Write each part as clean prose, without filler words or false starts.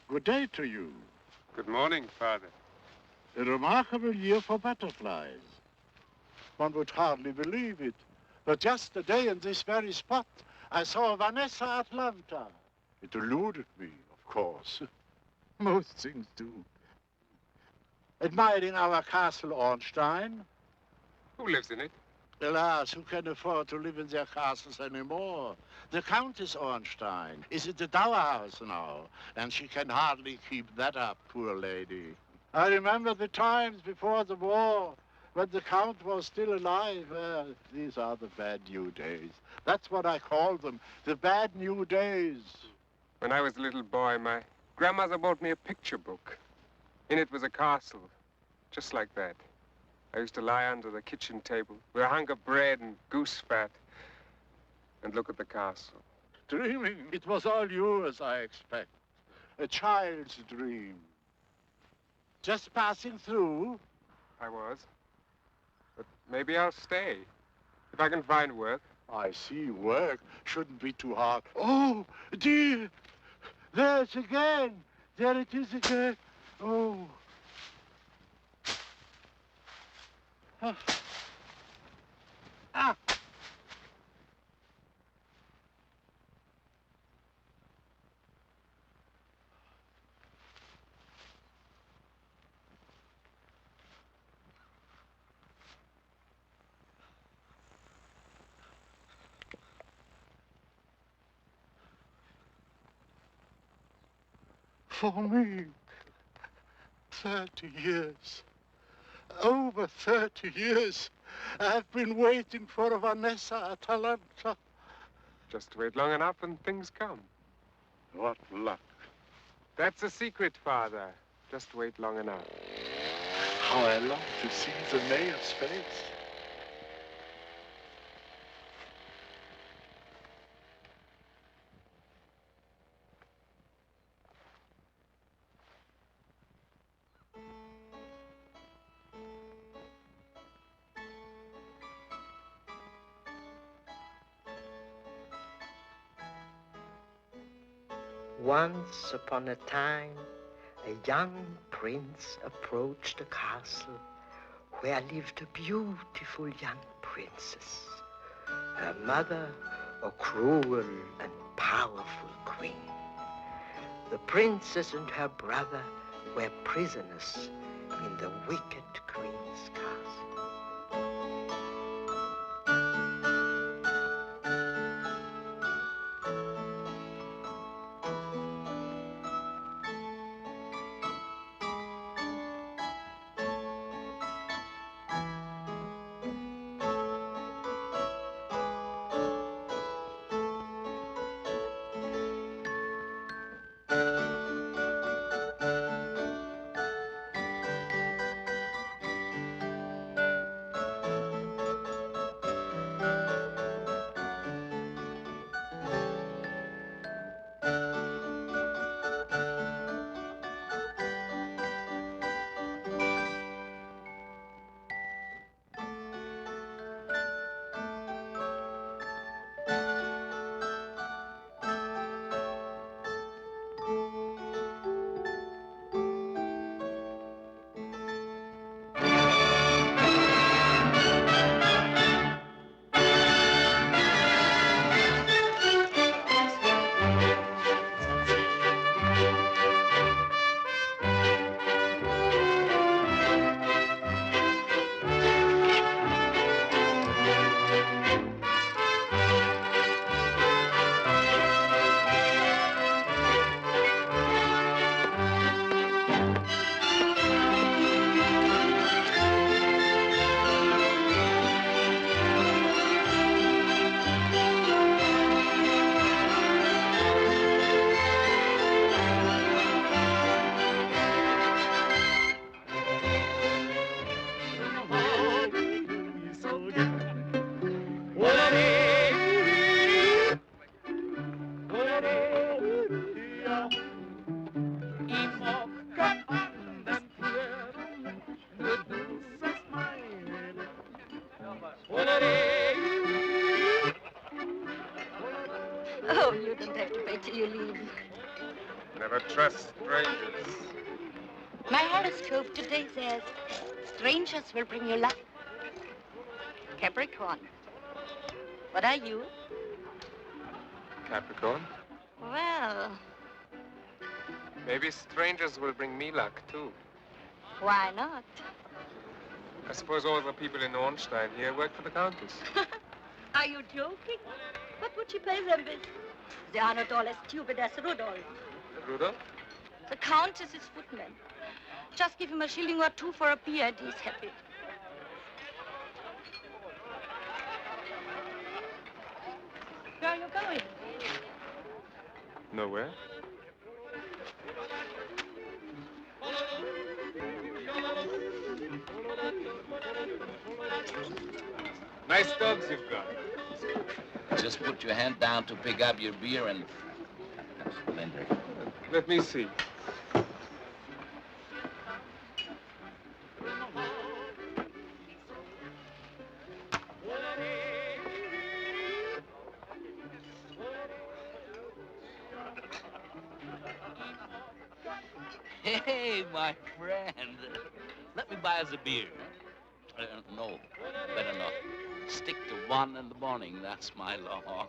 Good day to you. Good morning, Father. A remarkable year for butterflies. One would hardly believe it. But yesterday in this very spot, I saw Vanessa Atlanta. It eluded me, of course. Most things do. Admiring our castle Ornstein. Who lives in it? Alas, who can afford to live in their castles anymore? The Countess Ornstein is at the Dower House now, and she can hardly keep that up, poor lady. I remember the times before the war, when the Count was still alive. These are the bad new days. That's what I call them, the bad new days. When I was a little boy, my grandmother bought me a picture book. In it was a castle, just like that. I used to lie under the kitchen table with a hunk of bread and goose fat and look at the castle. Dreaming, it was all yours, I expect. A child's dream. Just passing through? I was. But maybe I'll stay, if I can find work. I see, work shouldn't be too hard. Oh, dear! There it's again! There it is again! Oh. Ah. Ah. For me, 30 years. Over 30 years. I've been waiting for Vanessa Atalanta. Just wait long enough and things come. What luck. That's a secret, Father. Just wait long enough. How I long to see the mayor's face. Once upon a time, a young prince approached a castle where lived a beautiful young princess. Her mother, a cruel and powerful queen. The princess and her brother were prisoners in the wicked queen's castle. Oh, you don't have to wait till you leave. Never trust strangers. My horoscope today says strangers will bring you luck. Capricorn. What are you? Capricorn? Well, Maybe strangers will bring me luck, too. why not? I suppose all the people in Ornstein here work for the Countess. Are you joking? What would she pay them with? They are not all as stupid as Rudolph. Rudolph? The Countess is footman. Just give him a shilling or two for a beer and he's happy. Where are you going? Nowhere. Nice dogs you've got. Just put your hand down to pick up your beer and... Splendid. Let me see. Hey, my friend. Let me buy us a beer. No, better not. Stick to 1 in the morning. That's my law.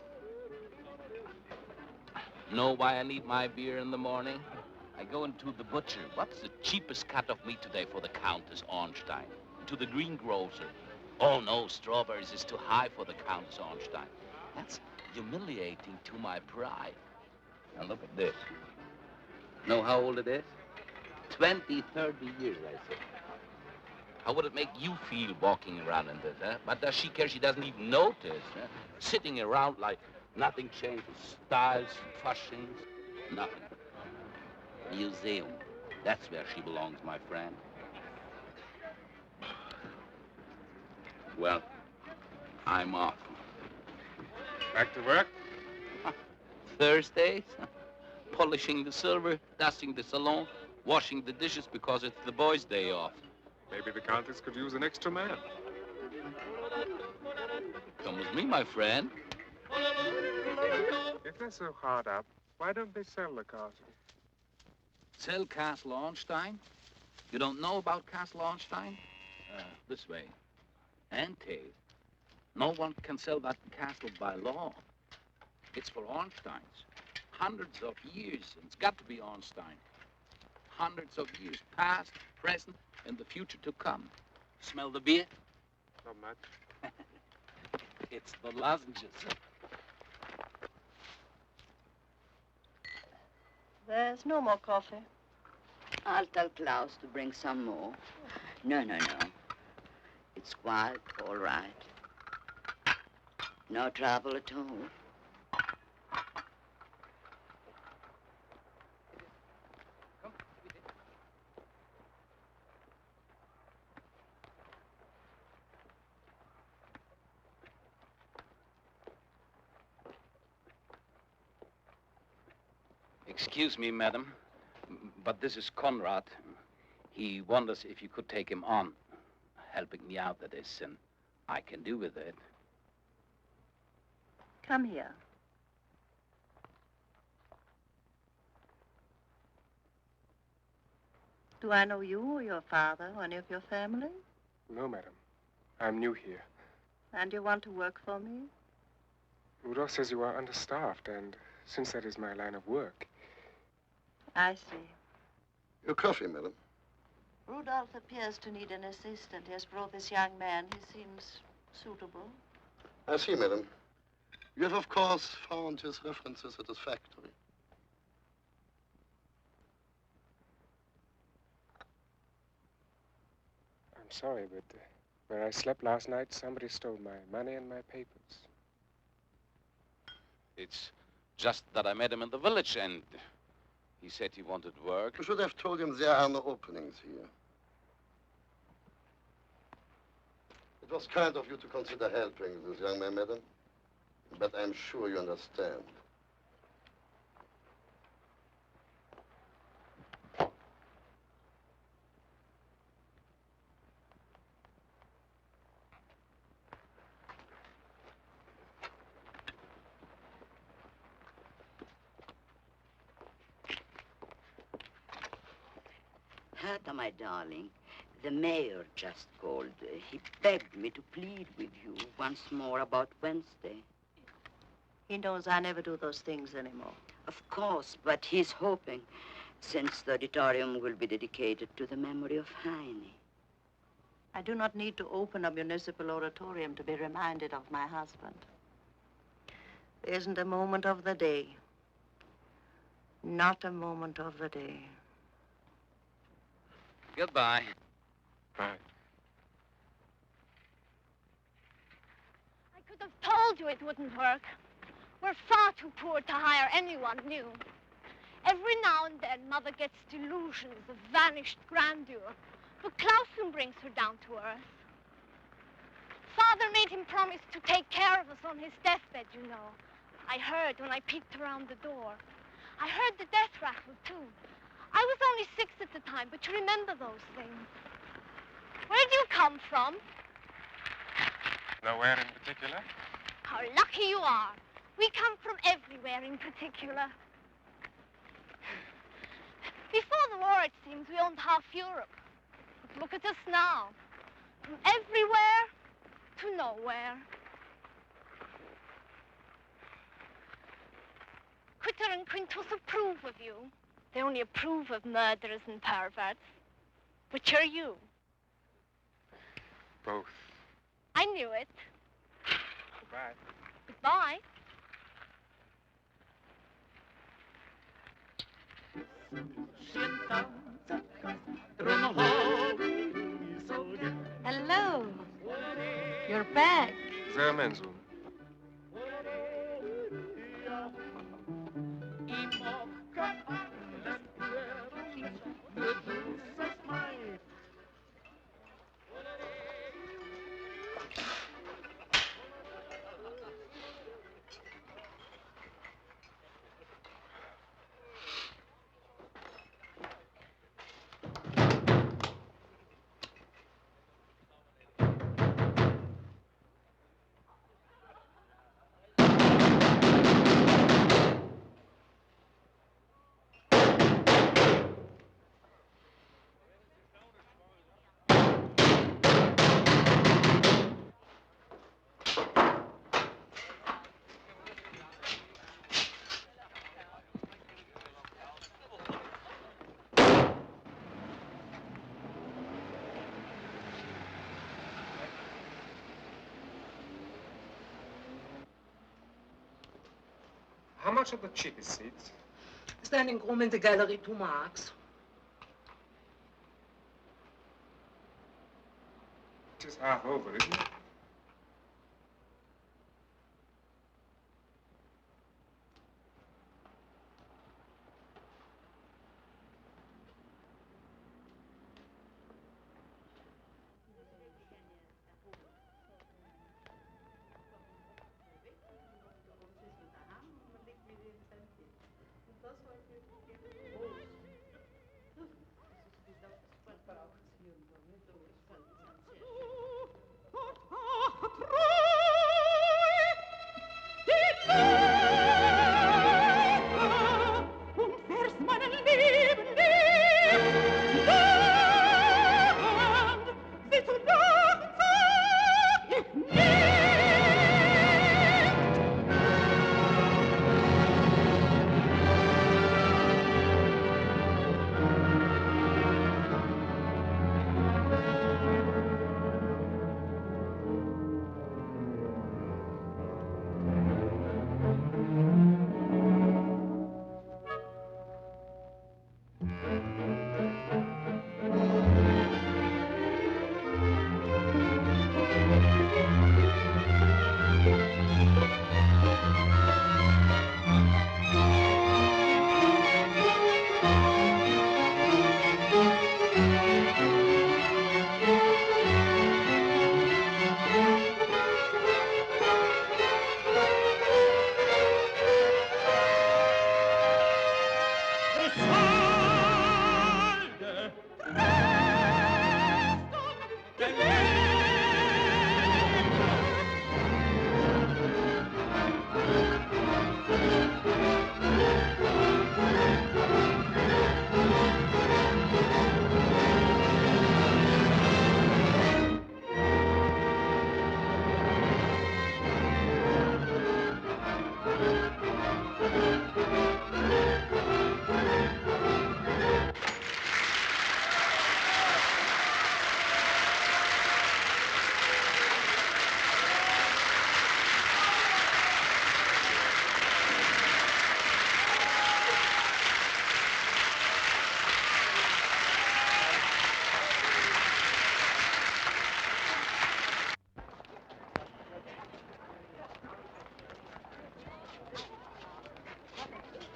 Know why I need my beer in the morning? I go into the butcher. What's the cheapest cut of meat today for the Countess Ornstein? To the greengrocer. Oh, no, strawberries is too high for the Countess Ornstein. That's humiliating to my pride. Now, look at this. Know how old it is? 20, 30 years, I say. How would it make you feel walking around in this, huh? But does she care? She doesn't even notice, huh? Sitting around like nothing changes. Styles, fashions, nothing. Museum. That's where she belongs, my friend. Well, I'm off. Back to work? Thursdays? Polishing the silver, dusting the salon, washing the dishes because it's the boys' day off. Maybe the Countess could use an extra man. Come with me, my friend. If they're so hard up, why don't they sell the castle? Sell Castle Ornstein? You don't know about Castle Ornstein? This way. Ante. No one can sell that castle by law. It's for Ornsteins. Hundreds of years. It's got to be Ornstein. Hundreds of years, past, present, and the future to come. Smell the beer? Not much. It's the lozenges. There's no more coffee. I'll tell Klaus to bring some more. No. It's quite all right. No trouble at all. Excuse me, madam, but this is Conrad. He wonders if you could take him on, helping me out, that is, and I can do with it. Come here. Do I know you or your father or any of your family? No, madam. I'm new here. And you want to work for me? Rudolph says you are understaffed, and since that is my line of work... I see. Your coffee, madam. Rudolph appears to need an assistant. He has brought this young man. He seems suitable. I see, madam. You have, of course, found his references satisfactory. I'm sorry, but where I slept last night, somebody stole my money and my papers. It's just that I met him in the village, and he said he wanted work. You should have told him there are no openings here. It was kind of you to consider helping this young man, madam. But I'm sure you understand. Martha, my darling, the mayor just called. He begged me to plead with you once more about Wednesday. He knows I never do those things anymore. Of course, but he's hoping, since the auditorium will be dedicated to the memory of Heine. I do not need to open a municipal auditorium to be reminded of my husband. There isn't a moment of the day. Not a moment of the day. Goodbye. Bye. I could have told you it wouldn't work. We're far too poor to hire anyone new. Every now and then, Mother gets delusions of vanished grandeur, but Clausen brings her down to earth. Father made him promise to take care of us on his deathbed, you know. I heard when I peeked around the door. I heard the death rattle, too. I was only 6 at the time, but you remember those things. Where do you come from? Nowhere in particular? How lucky you are. We come from everywhere in particular. Before the war, it seems, we owned half Europe. But look at us now. From everywhere to nowhere. Quitter and Quintus approve of you. They only approve of murderers and perverts. Which are you? Both. I knew it. Goodbye. Goodbye. Hello. You're back. Sehr Mensum. How much are the cheapest seats? Standing room in the gallery, 2 marks. Just half over, isn't it?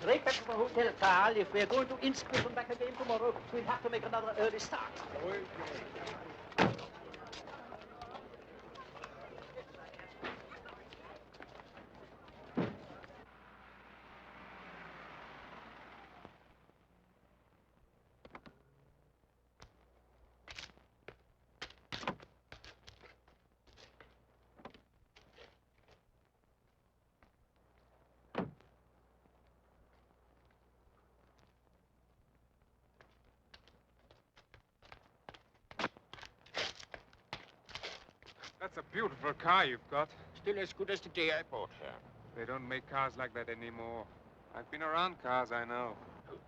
straight back to the hotel, Carl. If we're going to Innsbruck and back again tomorrow, we'll have to make another early start. That's a beautiful car you've got. Still as good as the day I bought her. They don't make cars like that anymore. I've been around cars, I know.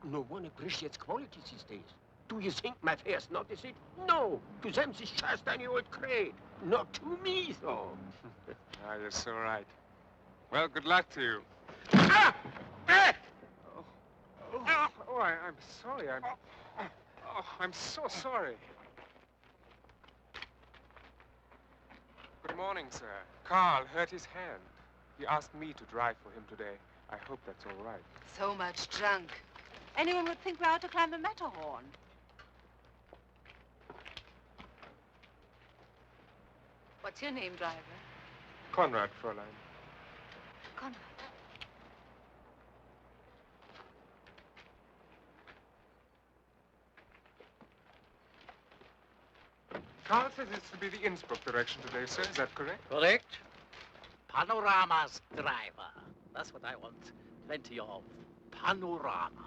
No one appreciates quality these days. Do you think my fares notice it? No. To them, it's just any old crate. Not to me, though. Ah, you're so right. Well, good luck to you. Ah! Ah! Oh, I'm sorry. I'm so sorry. Good morning, sir. Carl hurt his hand. He asked me to drive for him today. I hope that's all right. So much junk. Anyone would think we're out to climb the Matterhorn. What's your name, driver? Conrad, Fräulein. Conrad. Carl says it's to be the Innsbruck direction today, sir. Is that correct? Correct. Panoramas, driver. That's what I want. Plenty of panoramas.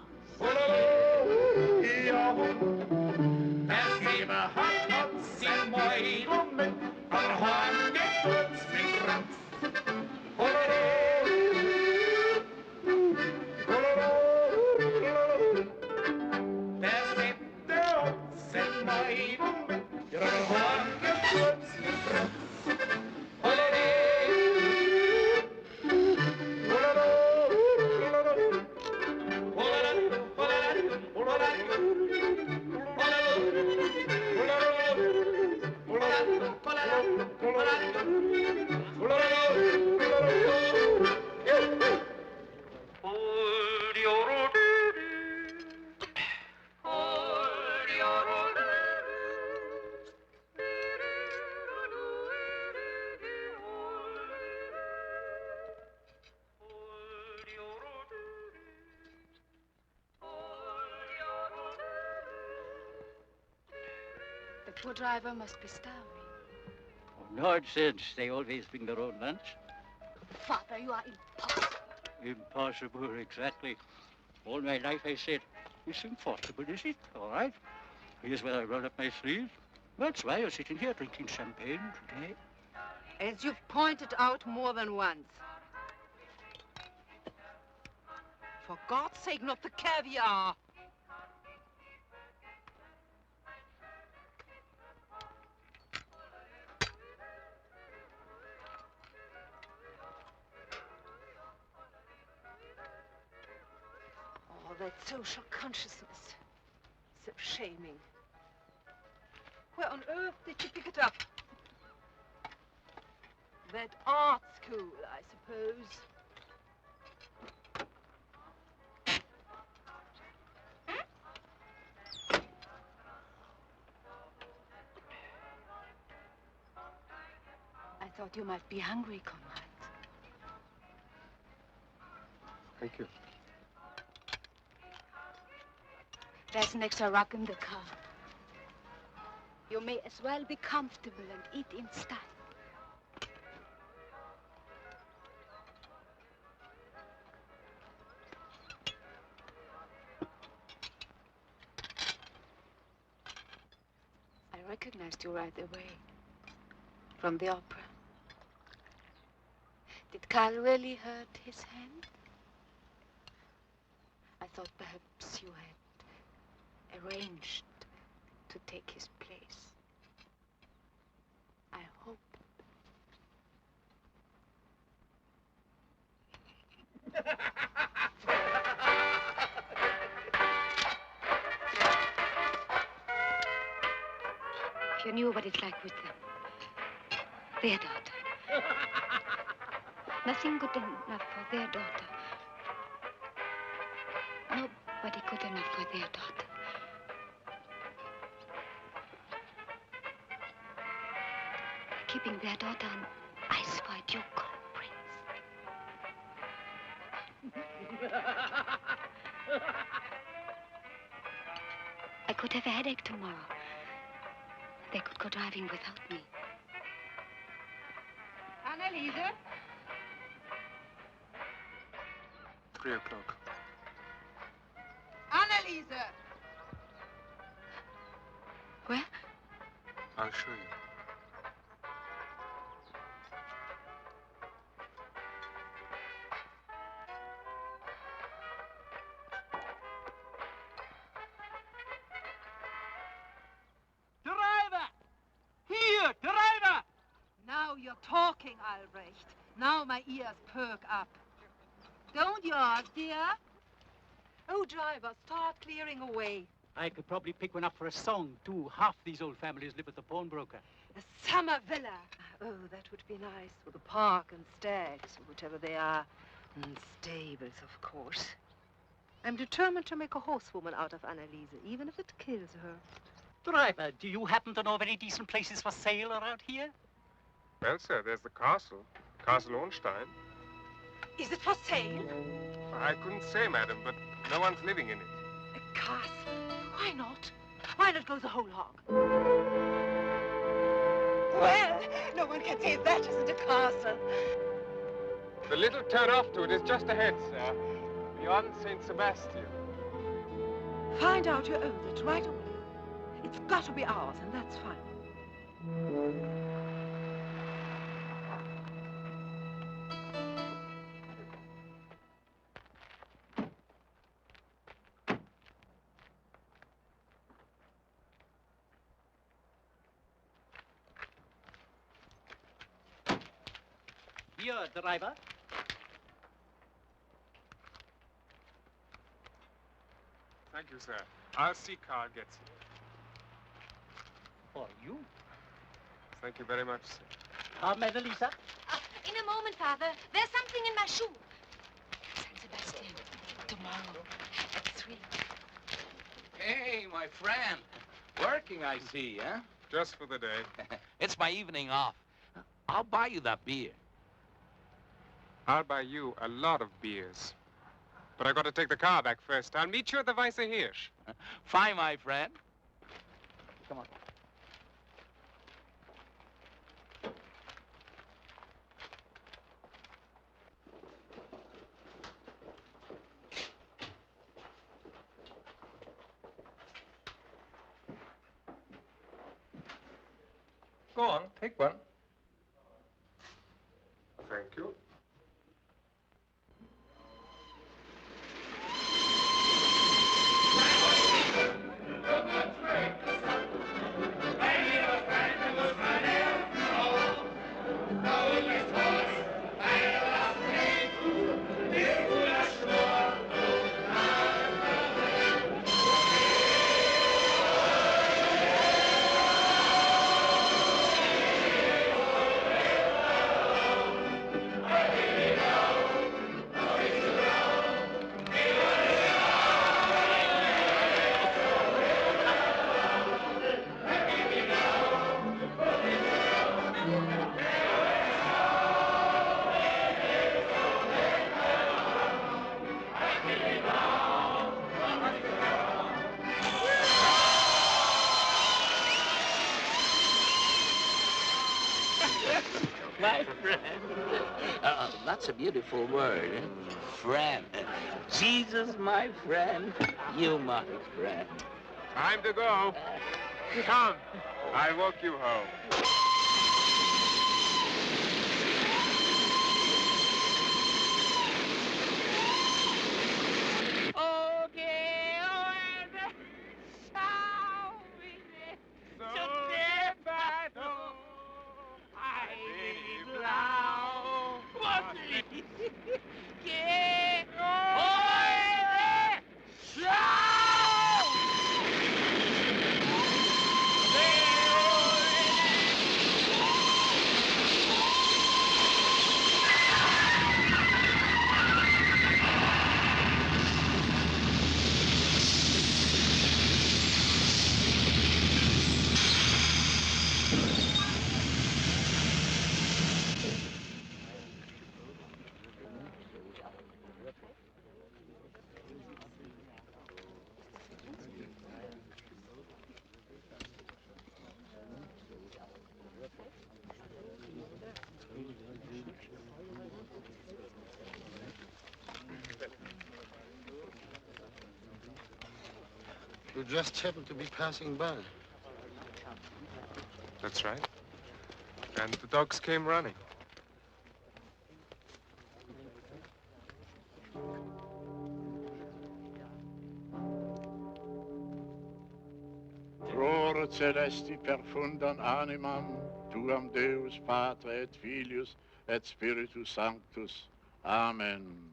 The poor driver must be starving. Oh, nonsense. They always bring their own lunch. Father, you are impossible. Impossible, exactly. All my life I said, it's impossible, is it? All right. Here's where I roll up my sleeves. That's why you're sitting here drinking champagne today. As you've pointed out more than once. For God's sake, not the caviar. Oh, that social consciousness. So shaming. Where on earth did you pick it up? That art school, I suppose. I thought you might be hungry, Conrad. Thank you. There's an extra rug in the car. You may as well be comfortable and eat in style. I recognized you right away. From the opera. Did Carl really hurt his hand? I thought perhaps you had arranged to take his place. I hope. If you knew what it's like with them. Their daughter. Nothing good enough for their daughter. nobody good enough for their daughter. Keeping their daughter on ice for a ducal prince. I could have a headache tomorrow. They could go driving without me. Anneliese? 3 o'clock. Anneliese! Where? I'll show you. Driver! Here, driver! Now you're talking, Albrecht. Now my ears perk up. Don't yours, dear? Oh, driver, start clearing away. I could probably pick one up for a song, too. Half these old families live with the pawnbroker. A summer villa. Oh, that would be nice, with a park and stags, or whatever they are. And stables, of course. I'm determined to make a horsewoman out of Anneliese, even if it kills her. Driver, do you happen to know of any decent places for sale around here? Well, sir, there's the castle. Castle Ornstein. Is it for sale? I couldn't say, madam, but no one's living in it. A castle? Why not? Why not go the whole hog? Well, no one can say that isn't a castle. The little turn off to it is just ahead, sir. Beyond St. Sebastian. Find out who owns it right away. It's got to be ours, and that's fine. Here, driver. Thank you, sir. I'll see Carl gets here. For you? Thank you very much, sir. Anneliese? In a moment, Father. There's something in my shoe. St. Sebastian, tomorrow at 3. Hey, my friend. Working, I see, huh? Just for the day. It's my evening off. I'll buy you that beer. I'll buy you a lot of beers. But I've got to take the car back first. I'll meet you at the Weiße Hirsch. Fine, my friend. Come on. Go on, take one. Thank you. My friend. That's a beautiful word, eh? Friend. Jesus, my friend. You, my friend. Time to go. Come. I'll walk you home. You just happened to be passing by. That's right. And the dogs came running. Prore celesti perfundam animam, tuam Deus Patre et Filius et Spiritus Sanctus. Amen.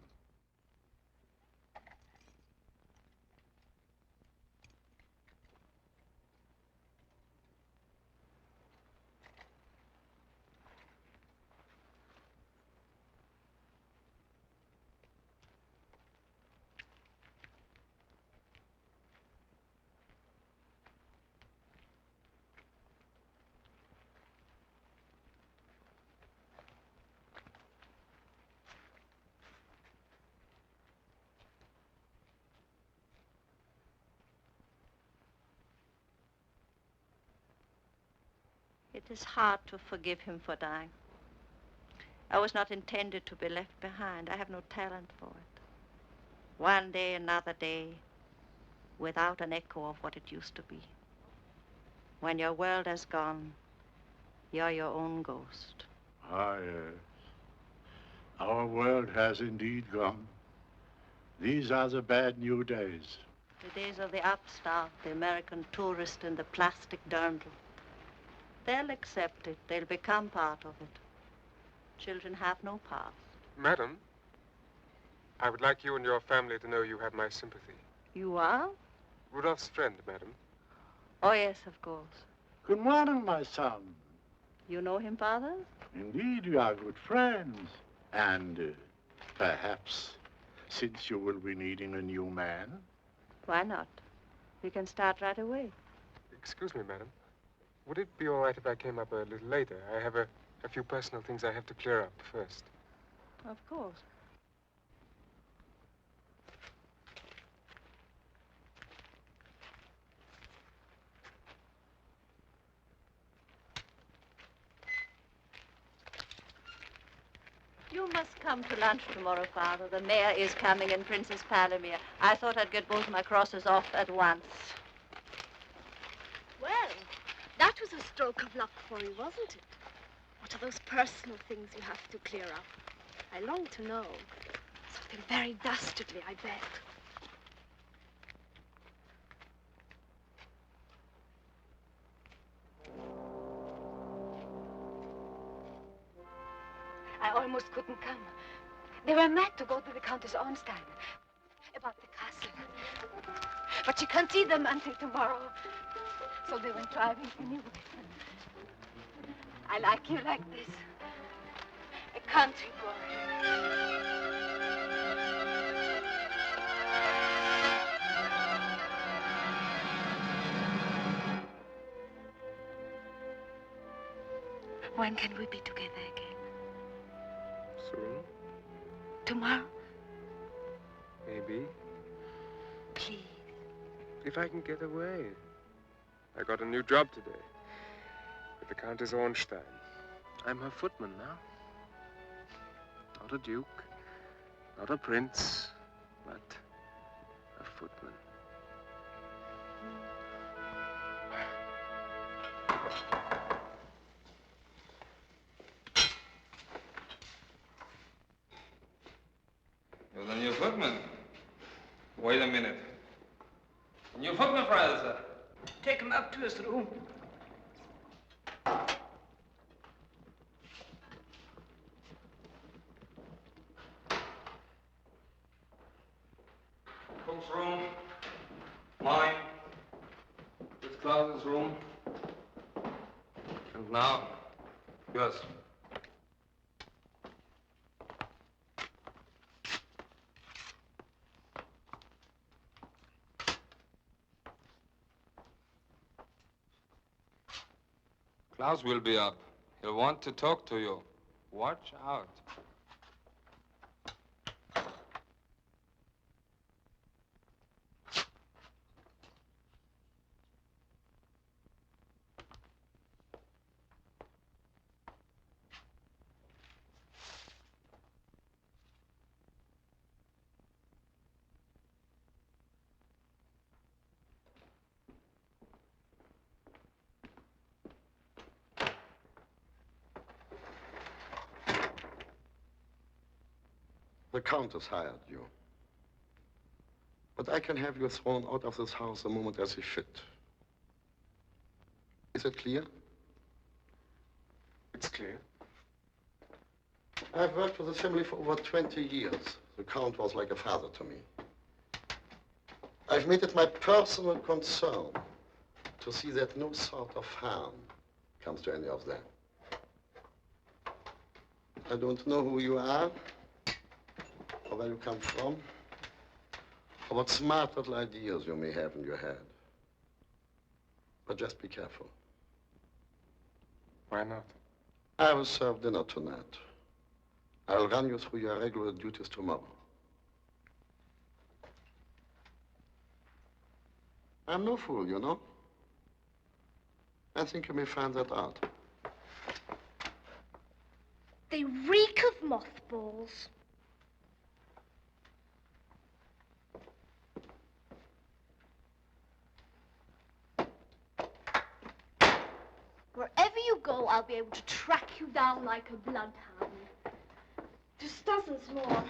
It is hard to forgive him for dying. I was not intended to be left behind. I have no talent for it. One day, another day, without an echo of what it used to be. When your world has gone, you're your own ghost. Ah, yes. Our world has indeed gone. These are the bad new days. The days of the upstart, the American tourist, and the plastic dirndl. They'll accept it. They'll become part of it. Children have no past. Madam, I would like you and your family to know you have my sympathy. You are? Rudolph's friend, madam. Oh, yes, of course. Good morning, my son. You know him, Father? Indeed, we are good friends. And perhaps, since you will be needing a new man. Why not? We can start right away. Excuse me, madam. Would it be all right if I came up a little later? I have a few personal things I have to clear up first. Of course. You must come to lunch tomorrow, Father. The mayor is coming and Princess Palomir. I thought I'd get both my crosses off at once. Well, that was a stroke of luck for you, wasn't it? What are those personal things you have to clear up? I long to know. Something very dastardly, I bet. I almost couldn't come. They were mad to go to the Countess Ornstein about the castle. But she can't see them until tomorrow. So they went driving anyway. I like you like this. A country boy. When can we be together again? Soon? Tomorrow? Maybe. Please. If I can get away. I got a new job today. With the Countess Ornstein. I'm her footman now. Not a duke, not a prince, but a footman. You're the new footman? Wait a minute. New footman, Friday, sir. Take him up to his room. Cook's room. Mine. This Klaus's room. And now, yours. Klaus will be up. He'll want to talk to you. Watch out. The Countess hired you. But I can have you thrown out of this house the moment I see fit. Is it clear? It's clear. I've worked for the family for over 20 years. The Count was like a father to me. I've made it my personal concern to see that no sort of harm comes to any of them. I don't know who you are, or where you come from, or what smart little ideas you may have in your head. But just be careful. Why not? I will serve dinner tonight. I'll run you through your regular duties tomorrow. I'm no fool, you know. I think you may find that out. They reek of mothballs. Wherever you go, I'll be able to track you down like a bloodhound. Just dozens more.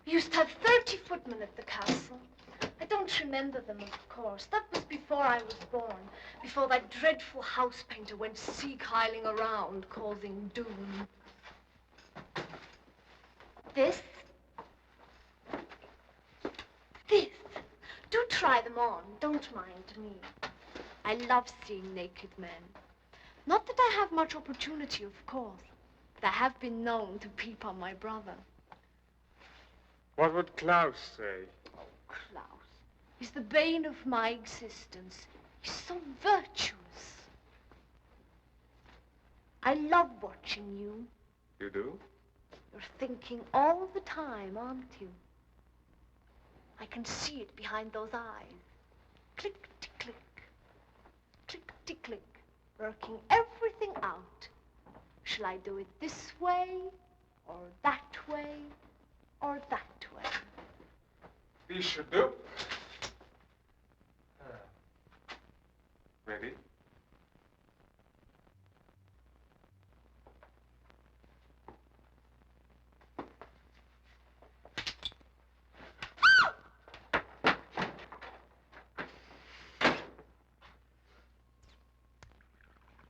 We used to have 30 footmen at the castle. I don't remember them, of course. That was before I was born, before that dreadful house painter went sea-kiling around, causing doom. This. Do try them on. Don't mind me. I love seeing naked men. Not that I have much opportunity, of course. But I have been known to peep on my brother. What would Klaus say? Oh, Klaus. He's the bane of my existence. He's so virtuous. I love watching you. You do? You're thinking all the time, aren't you? I can see it behind those eyes. Click-ty-click. Click-ty-click. Working everything out. Shall I do it this way, or that way, or that way? We should do. Ready?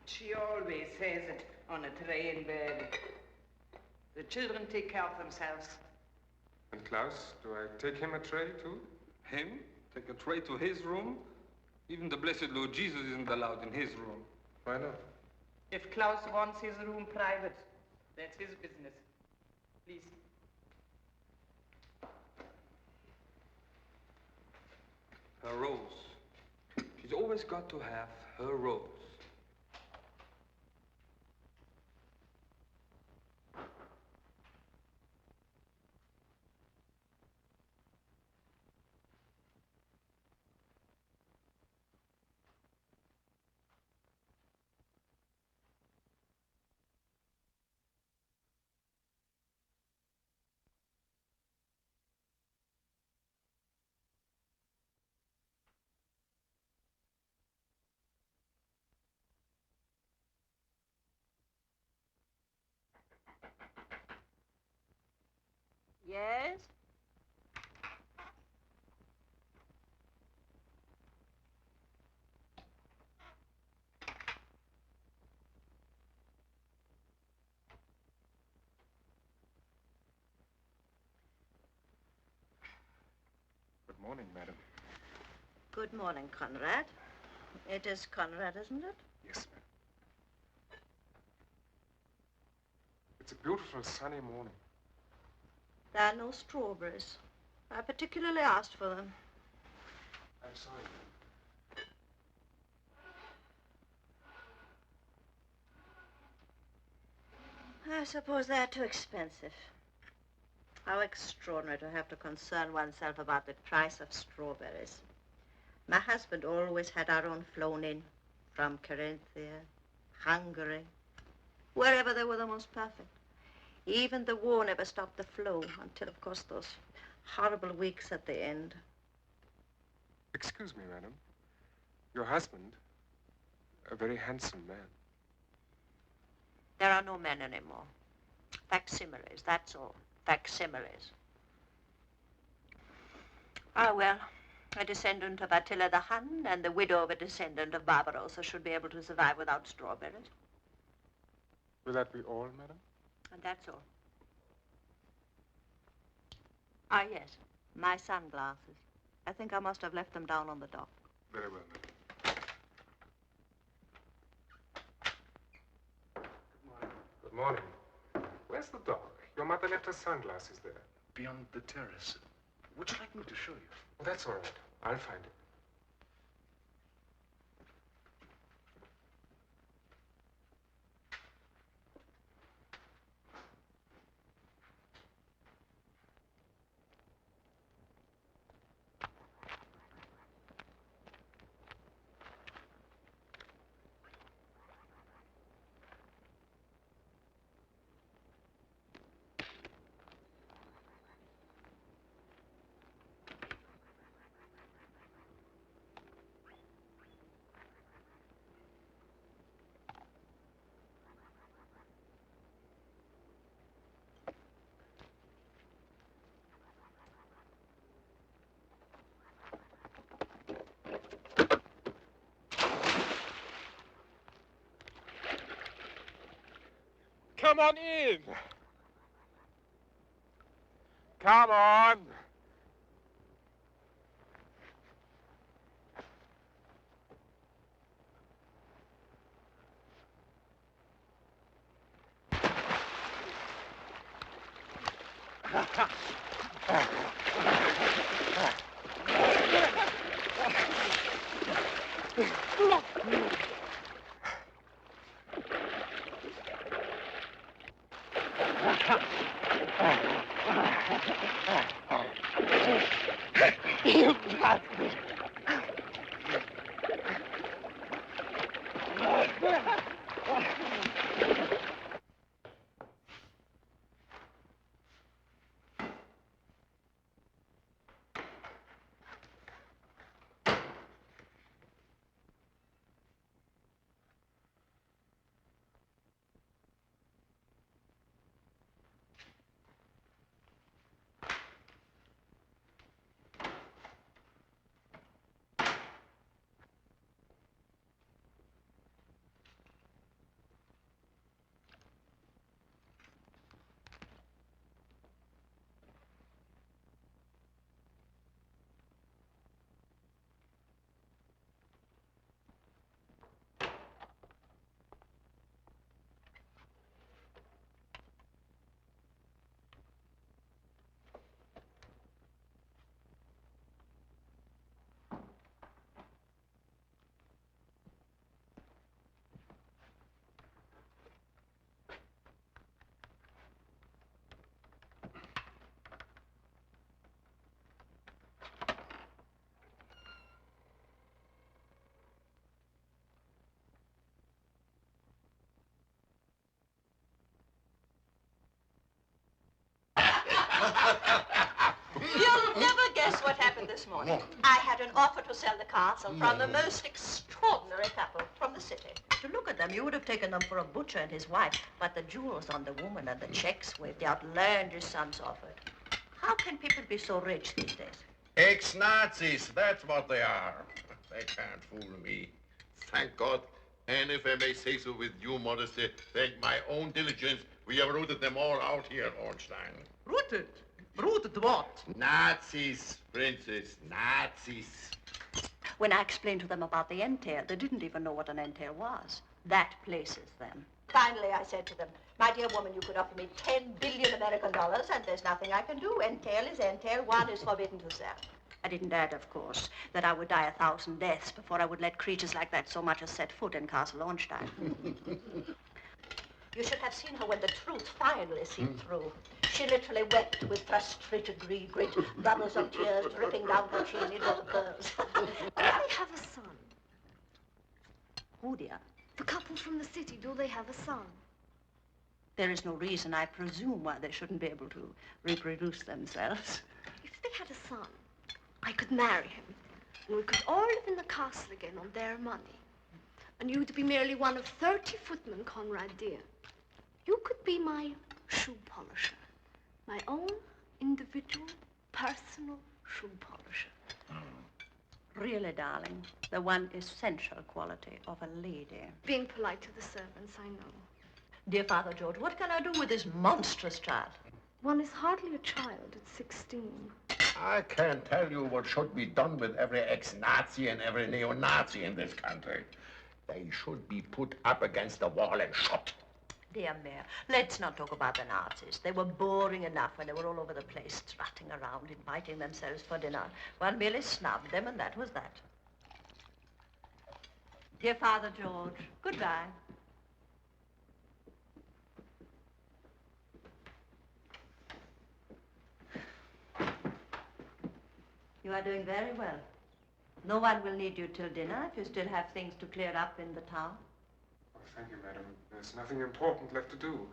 She always says it on a tray in bed. The children take care of themselves. And Klaus, do I take him a tray too? Him? Take a tray to his room? Even the blessed Lord Jesus isn't allowed in his room. Why not? If Klaus wants his room private, that's his business. Please. Her rose. She's always got to have her rose. Yes? Good morning, madam. Good morning, Conrad. It is Conrad, isn't it? Yes, ma'am. It's a beautiful sunny morning. There are no strawberries. I particularly asked for them. I'm sorry. I suppose they're too expensive. How extraordinary to have to concern oneself about the price of strawberries. My husband always had our own flown in from Carinthia, Hungary, wherever they were the most perfect. Even the war never stopped the flow until, of course, those horrible weeks at the end. Excuse me, madam. Your husband, a very handsome man. There are no men anymore. Facsimiles, that's all. Facsimiles. Ah, well, a descendant of Attila the Hun and the widow of a descendant of Barbarossa should be able to survive without strawberries. Will that be all, madam? And that's all. Ah, yes, my sunglasses. I think I must have left them down on the dock. Very well, madam. Good morning. Where's the dog? Your mother left her sunglasses there. Beyond the terrace. Would you like me to show you? Well, that's all right. I'll find it. Come on in. Come on. You bastard! You'll never guess what happened this morning. I had an offer to sell the castle from the most extraordinary couple from the city. To look at them, you would have taken them for a butcher and his wife, but the jewels on the woman and the checks with the outlandish sums offered. How can people be so rich these days? Ex-Nazis, that's what they are. They can't fool me. Thank God. And if I may say so with due modesty, thank my own diligence, we have rooted them all out here at Ornstein. Rooted? Rooted what? Nazis, princess, Nazis. When I explained to them about the entail, they didn't even know what an entail was. That places them. Finally, I said to them, my dear woman, you could offer me 10 billion American dollars, and there's nothing I can do. Entail is entail. One is forbidden to sell. I didn't add, of course, that I would die 1,000 deaths before I would let creatures like that so much as set foot in Castle Ornstein. You should have seen her when the truth finally seeped through. She literally wept with frustrated regret, bubbles of tears dripping down her chin. It was pearls. Do they have a son? Who, dear? The couple from the city, do they have a son? There is no reason, I presume, why they shouldn't be able to reproduce themselves. If they had a son, I could marry him, and we could all live in the castle again on their money. And you'd be merely one of 30 footmen, Conrad dear. You could be my shoe polisher, my own individual, personal shoe polisher. Really, darling, the one essential quality of a lady. Being polite to the servants, I know. Dear Father George, what can I do with this monstrous child? One is hardly a child at 16. I can't tell you what should be done with every ex-Nazi and every neo-Nazi in this country. They should be put up against the wall and shot. Dear Mayor, let's not talk about the Nazis. They were boring enough when they were all over the place, strutting around, inviting themselves for dinner. One merely snubbed them, and that was that. Dear Father George, goodbye. You are doing very well. No one will need you till dinner if you still have things to clear up in the town. Oh, thank you, madam. There's nothing important left to do.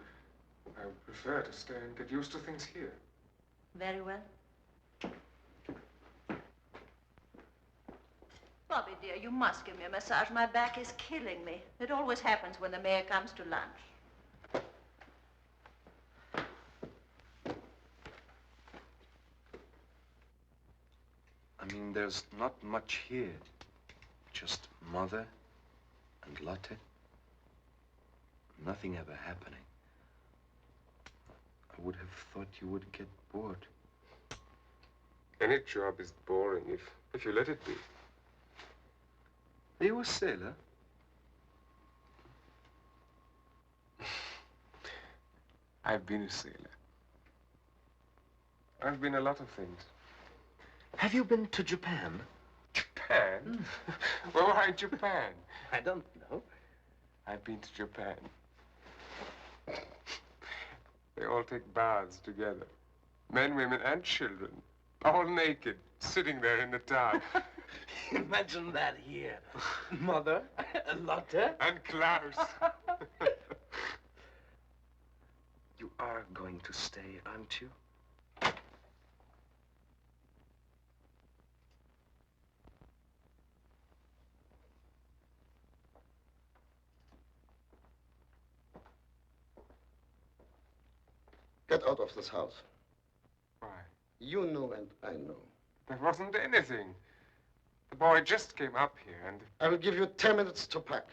I would prefer to stay and get used to things here. Very well. Bobby, dear, you must give me a massage. My back is killing me. It always happens when the mayor comes to lunch. I mean, there's not much here. Just Mother and Lotte. Nothing ever happening. I would have thought you would get bored. Any job is boring if you let it be. Are you a sailor? I've been a sailor. I've been a lot of things. Have you been to Japan? Japan? Well, why Japan? I don't know. I've been to Japan. They all take baths together. Men, women, and children. All naked, sitting there in the tub. Imagine that here. Mother, Lotte. And Klaus. You are going to stay, aren't you? Get out of this house. Why? You know and I know. There wasn't anything. The boy just came up here and... I will give you 10 minutes to pack.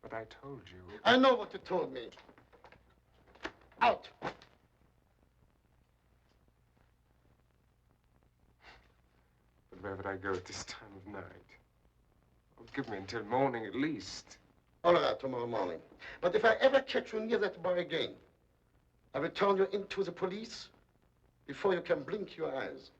But I told you... I know what you told me. Out. But where would I go at this time of night? Oh, give me until morning at least. All right, tomorrow morning. But if I ever catch you near that bar again, I will turn you into the police before you can blink your eyes.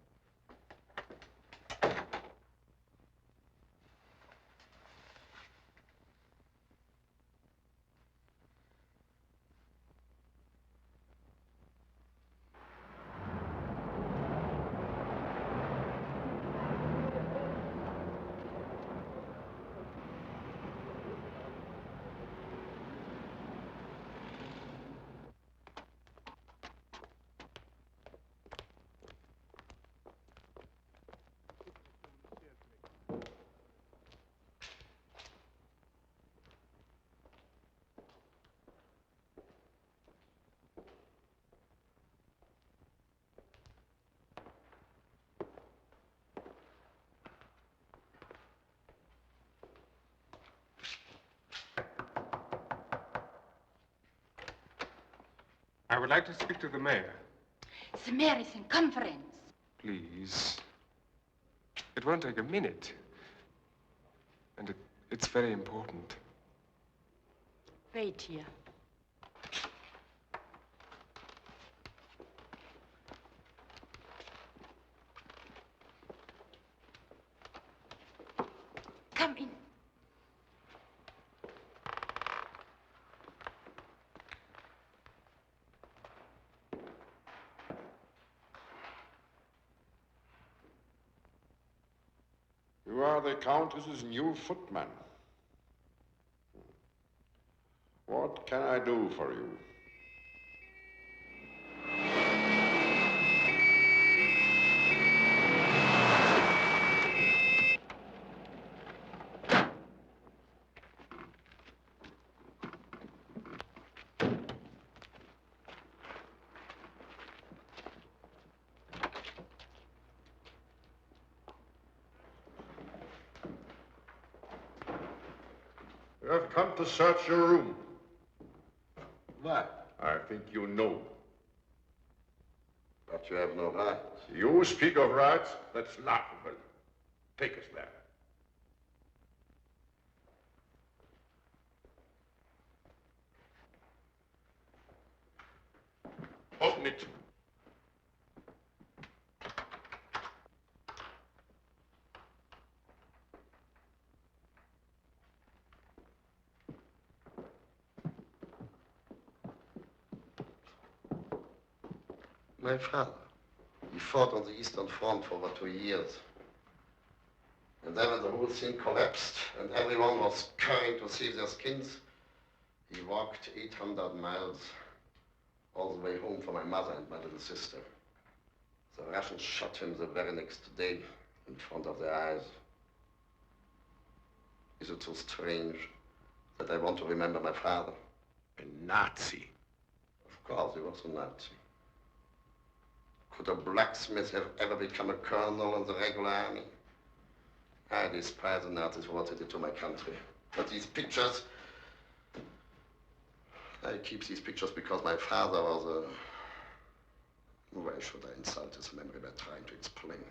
I would like to speak to the mayor. The mayor is in conference. Please. It won't take a minute. And it's very important. Wait here. Come in. You are the Countess's new footman. What can I do for you? You have come to search your room. Why? I think you know. But you have no rights. You speak of rights? That's laughable. Take us there. Open it. My father. He fought on the Eastern Front for over 2 years. And then when the whole thing collapsed and everyone was scurrying to save their skins, he walked 800 miles all the way home for my mother and my little sister. The Russians shot him the very next day in front of their eyes. Is it so strange that I want to remember my father? A Nazi. Of course, he was a Nazi. Could a blacksmith have ever become a colonel in the regular army? I despise the Nazis for what they did to my country. But these pictures, I keep these pictures because my father was a... Why should I insult his memory by trying to explain?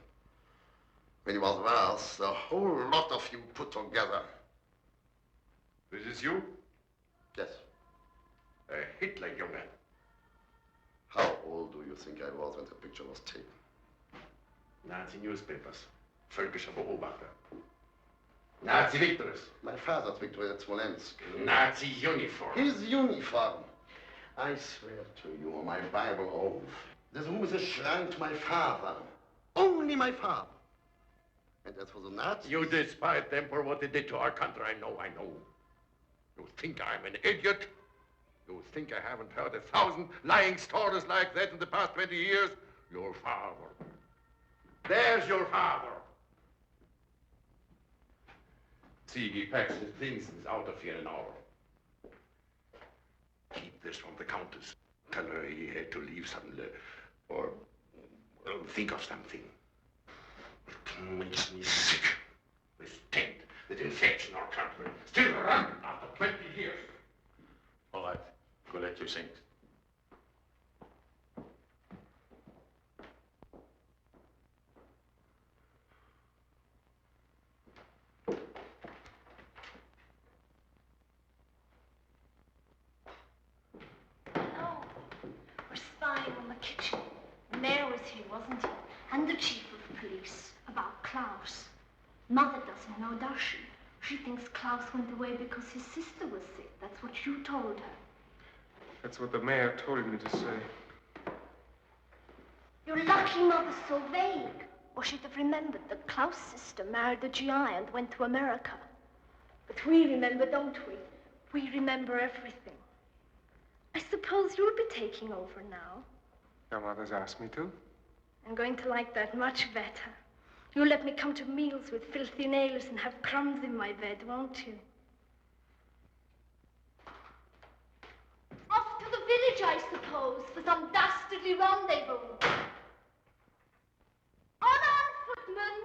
When he was worse, the whole lot of you put together. This is you? Yes. A Hitlerjunge. How old do you think I was when the picture was taken? Nazi newspapers. Völkischer Beobachter. Nazi victories. My father's victory at Smolensk. Nazi uniform. His uniform. I swear to you on my Bible oath, this room is a shrine to my father. Only my father. And as for the Nazis... You despise them for what they did to our country. I know. You think I'm an idiot? You think I haven't heard 1,000 lying stories like that in the past 20 years? Your father. There's your father. See, he packs his things and is out of here in an hour. Keep this from the Countess. Tell her he had to leave suddenly. Or think of something. It makes me sick. This taint that infects our country. Still run after 20 years. All right. Collect your things. Spying on the kitchen. The mayor was here, wasn't he? And the chief of police, about Klaus. Mother doesn't know, does she? She thinks Klaus went away because his sister was sick. That's what you told her. That's what the mayor told me to say. You're lucky Mother's so vague. Or she'd have remembered that Klaus' sister married a GI and went to America. But we remember, don't we? We remember everything. I suppose you'll be taking over now. Your mother's asked me to. I'm going to like that much better. You'll let me come to meals with filthy nails and have crumbs in my bed, won't you? Off to the village, I suppose, for some dastardly rendezvous. On, footman!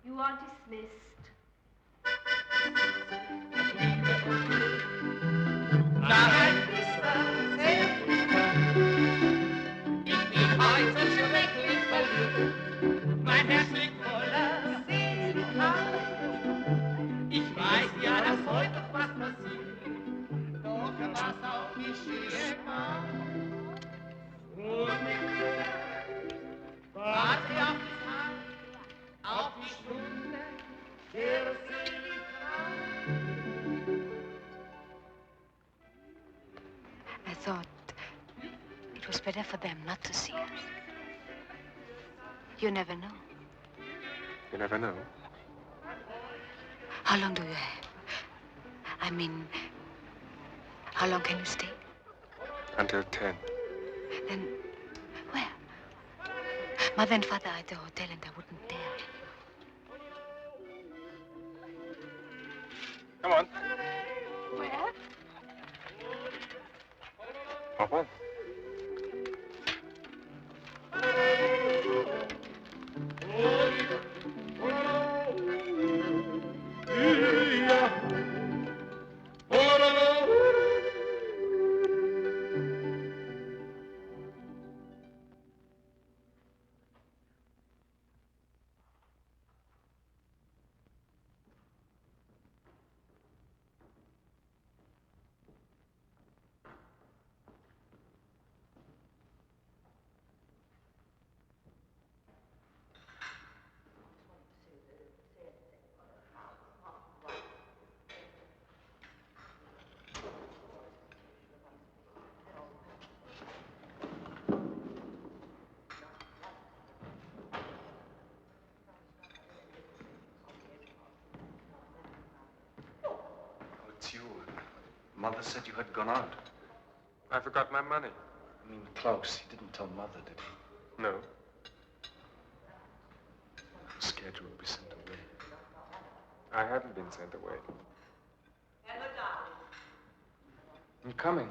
You are dismissed. Mein Herz liegt voller Sehnsucht. Ich weiß ja, dass heute noch was passiert. Doch was auch geschehen kann. Und warte auf die Zeit, auf die Stunde der Seligkeit. I thought it was better for them not to see us. You never know. You never know. How long do you have? I mean, how long can you stay? Until 10. Then, where? Mother and Father are at the hotel and I wouldn't dare. Come on. Where? Hop on. Mother said you had gone out. I forgot my money. I mean, Klaus, he didn't tell Mother, did he? No. I was scared you would be sent away. I haven't been sent away. Hello, darling. I'm coming.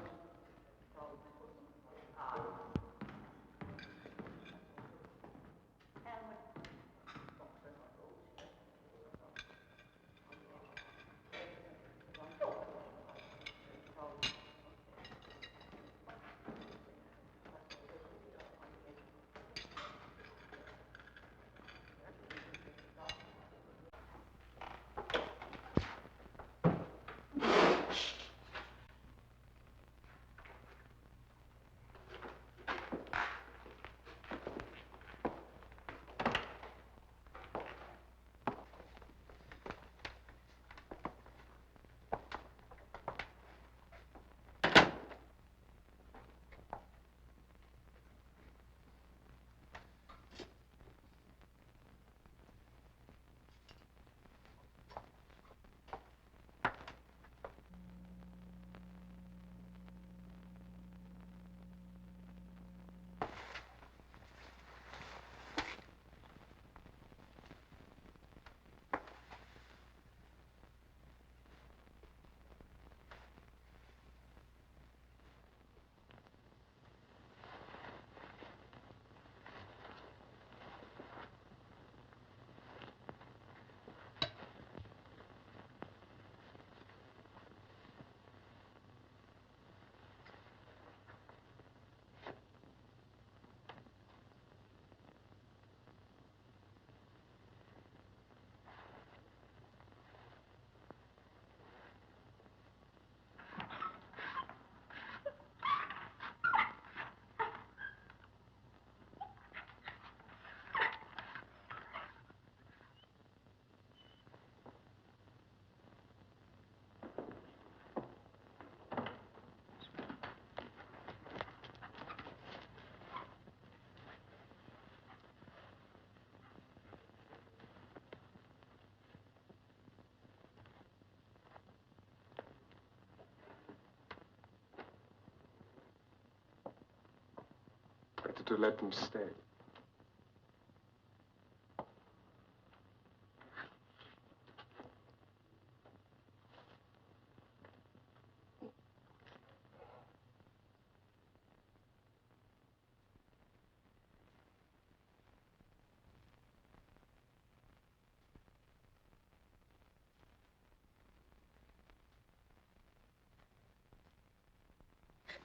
Better to let them stay.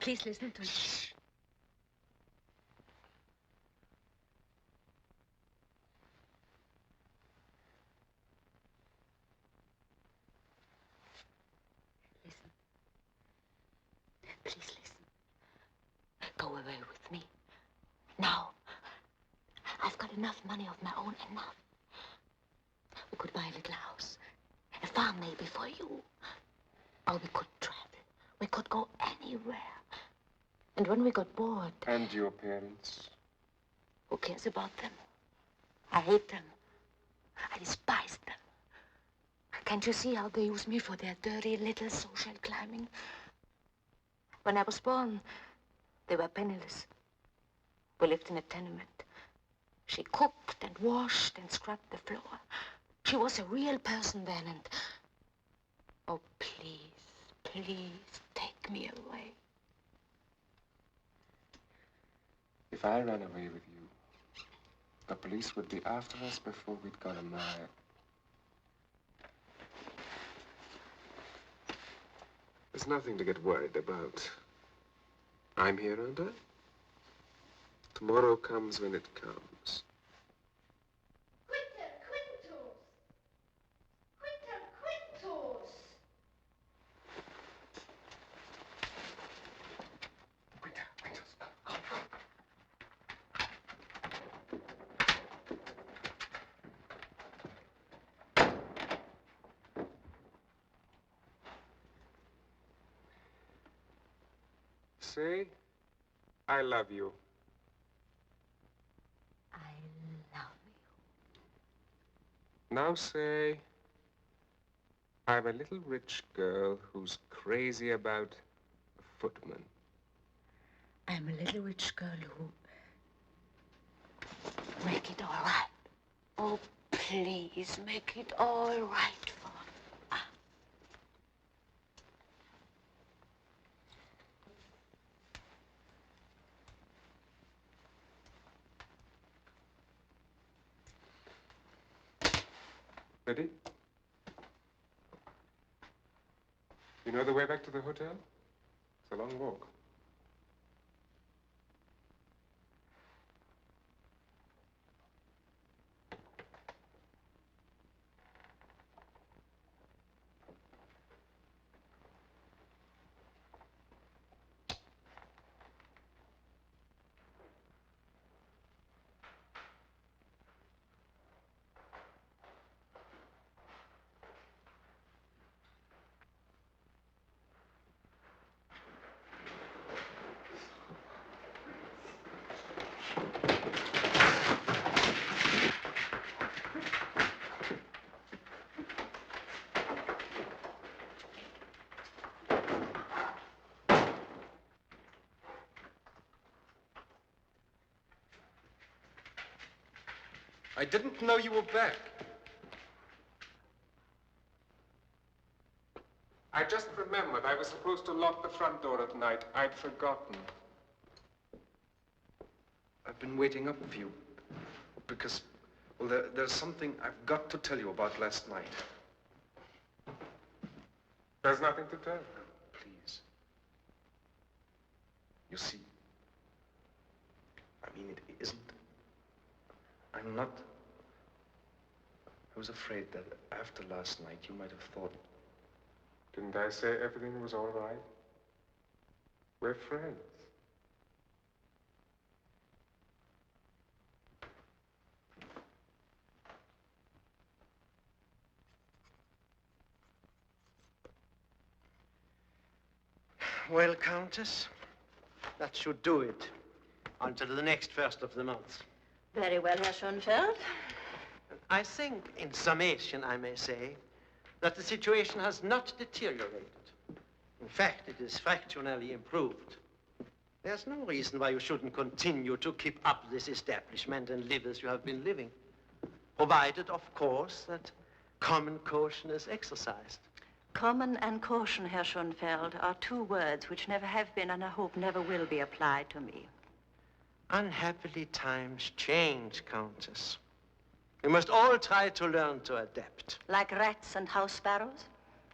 Please listen to me. Listen. Please listen. Go away with me. Now. I've got enough money of my own, enough. We could buy a little house. A farm maybe for you. Or we could travel. We could go anywhere. And when we got bored... And your parents? Who cares about them? I hate them. I despise them. Can't you see how they use me for their dirty little social climbing? When I was born, they were penniless. We lived in a tenement. She cooked and washed and scrubbed the floor. She was a real person then, and... Oh, please, please, take me away. If I ran away with you, the police would be after us before we'd got a mile. There's nothing to get worried about. I'm here, aren't I? Tomorrow comes when it comes. Say, I love you. I love Now say, I'm a little rich girl who's crazy about a footman. I'm a little rich girl who... Make it all right. Oh, please, make it all right for me. Ready? You know the way back to the hotel? It's a long walk. I didn't know you were back. I just remembered I was supposed to lock the front door at night. I'd forgotten. I've been waiting up for you because, well, there's something I've got to tell you about last night. There's nothing to tell. Please. You see, I mean, it isn't. I'm not. I was afraid that after last night you might have thought. Didn't I say everything was all right? We're friends. Well, Countess, that should do it until the next first of the month. Very well, Herr Schoenfeld. I think, in summation, I may say, that the situation has not deteriorated. In fact, it is fractionally improved. There's no reason why you shouldn't continue to keep up this establishment and live as you have been living, provided, of course, that common caution is exercised. Common and caution, Herr Schoenfeld, are two words which never have been and I hope never will be applied to me. Unhappily, times change, Countess. We must all try to learn to adapt. Like rats and house sparrows?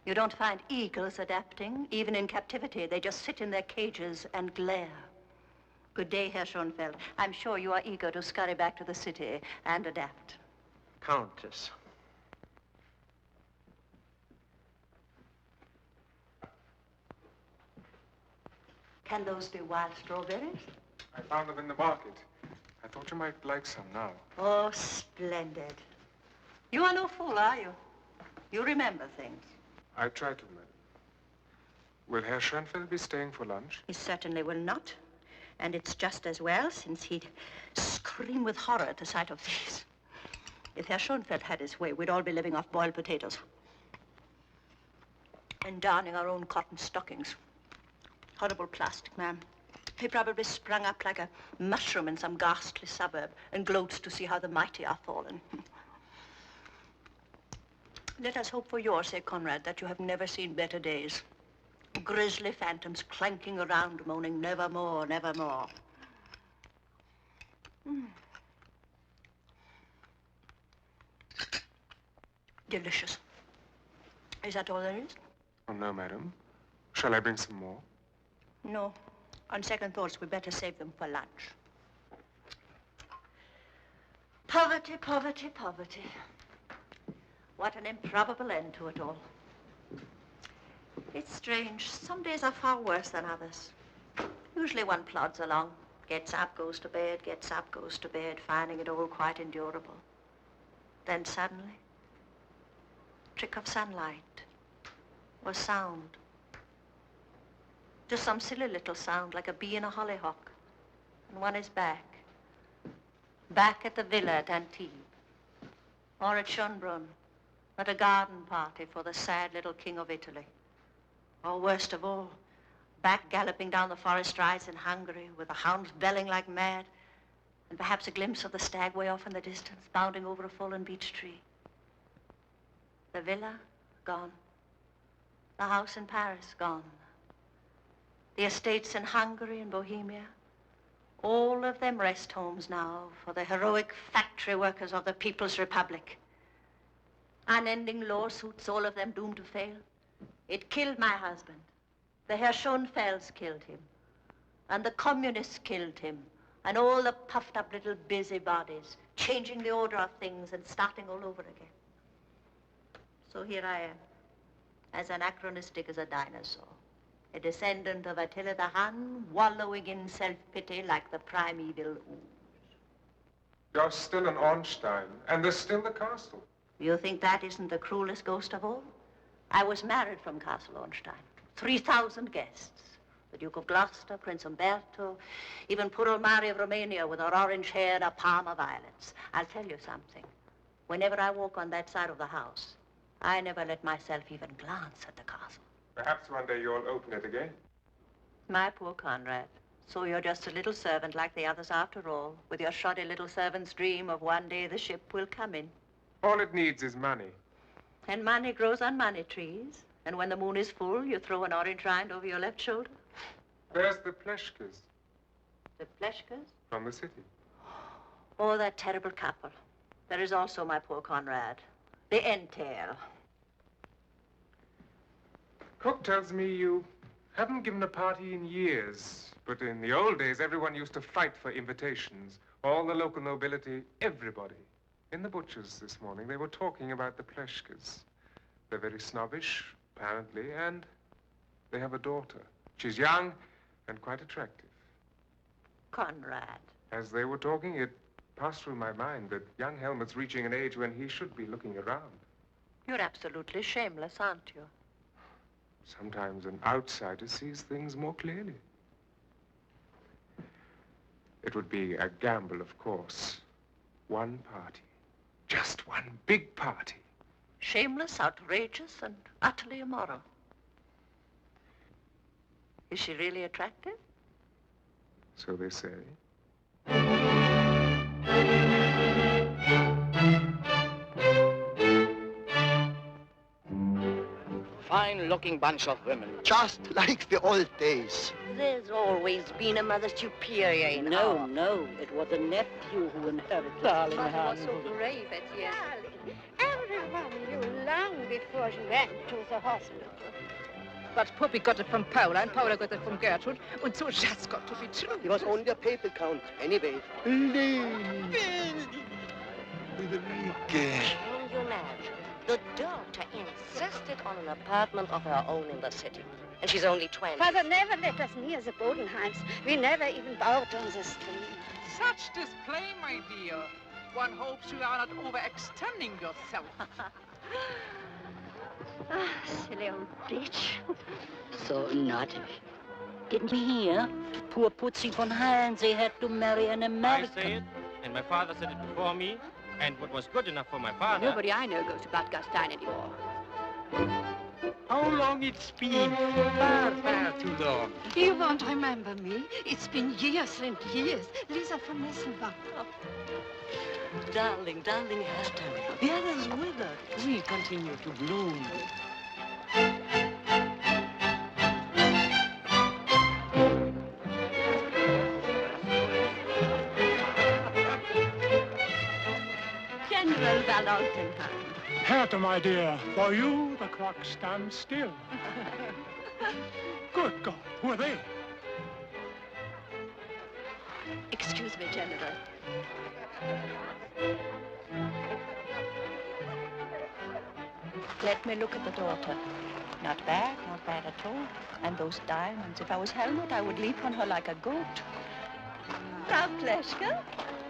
You don't find eagles adapting. Even in captivity, they just sit in their cages and glare. Good day, Herr Schoenfeld. I'm sure you are eager to scurry back to the city and adapt. Countess. Can those be wild strawberries? I found them in the market. I thought you might like some now. Oh, splendid. You are no fool, are you? You remember things. I try to, madam. Will Herr Schoenfeld be staying for lunch? He certainly will not. And it's just as well, since he'd scream with horror at the sight of these. If Herr Schoenfeld had his way, we'd all be living off boiled potatoes. And darning our own cotton stockings. Horrible plastic man. He probably sprung up like a mushroom in some ghastly suburb and gloats to see how the mighty are fallen. Let us hope for your sake, Conrad, that you have never seen better days. Grisly phantoms clanking around, moaning, nevermore, nevermore. Delicious. Is that all there is? Oh, no, madam. Shall I bring some more? No. On second thoughts, we better save them for lunch. Poverty, poverty, poverty. What an improbable end to it all. It's strange. Some days are far worse than others. Usually one plods along, gets up, goes to bed, gets up, goes to bed, finding it all quite endurable. Then suddenly, trick of sunlight or sound. Just some silly little sound like a bee in a hollyhock. And one is back. Back at the villa at Antibes. Or at Schönbrunn. At a garden party for the sad little King of Italy. Or worst of all, back galloping down the forest rides in Hungary with the hounds belling like mad, and perhaps a glimpse of the stag way off in the distance, bounding over a fallen beech tree. The villa, gone. The house in Paris, gone. The estates in Hungary and Bohemia, all of them rest homes now for the heroic factory workers of the People's Republic. Unending lawsuits, all of them doomed to fail. It killed my husband. The Herr Schoenfelds killed him. And the communists killed him. And all the puffed up little busybodies, changing the order of things and starting all over again. So here I am, as anachronistic as a dinosaur. A descendant of Attila the Hun, wallowing in self-pity like the primeval ooze. You're still in Ornstein, and there's still the castle. You think that isn't the cruelest ghost of all? I was married from Castle Ornstein. 3,000 guests. The Duke of Gloucester, Prince Umberto, even poor old Mary of Romania with her orange hair and a palm of violets. I'll tell you something. Whenever I walk on that side of the house, I never let myself even glance at the castle. Perhaps one day you'll open it again. My poor Conrad. So you're just a little servant like the others after all, with your shoddy little servant's dream of one day the ship will come in. All it needs is money. And money grows on money trees. And when the moon is full, you throw an orange rind over your left shoulder. There's the Pleshkas. The Pleshkas? From the city. Oh, that terrible couple. There is also my poor Conrad. The entail. Cook tells me you haven't given a party in years. But in the old days, everyone used to fight for invitations. All the local nobility, everybody. In the butcher's this morning, they were talking about the Pleshkas. They're very snobbish, apparently, and they have a daughter. She's young and quite attractive. Conrad. As they were talking, it passed through my mind that young Helmut's reaching an age when he should be looking around. You're absolutely shameless, aren't you? Sometimes an outsider sees things more clearly. It would be a gamble, of course. One party. Just one big party. Shameless, outrageous, and utterly immoral. Is she really attractive? So they say. Fine-looking bunch of women. Just like the old days. There's always been a mother superior in our... No, it was a nephew who inherited. Darling, was so brave at the end. Darling, everyone knew long before she went to the hospital. But Puppy got it from Paula, and Paula got it from Gertrude, and so that's got to be true. He was only a paper count, anyway. Can you imagine? The daughter insisted on an apartment of her own in the city. And she's only 20. Father never let us near the Bodenheims. We never even bowed on the street. Such display, my dear. One hopes you are not overextending yourself. Silly old bitch. So naughty. Didn't we hear? Poor Putzing von Heinze had to marry an American. I say it, and my father said it before me, and what was good enough for my father... Nobody I know goes to Bad Gastein anymore. How long it's been? Far, far too long. You won't remember me. It's been years and years. Lisa von Nesselbach. Darling, Hertha, the others withered. We continue to bloom. General Van Altenheim. Hertha, my dear, for you the clock stands still. Good God, who are they? Excuse me, General. Let me look at the daughter. Not bad at all. And those diamonds. If I was Helmut, I would leap on her like a goat. Frau Pleshka?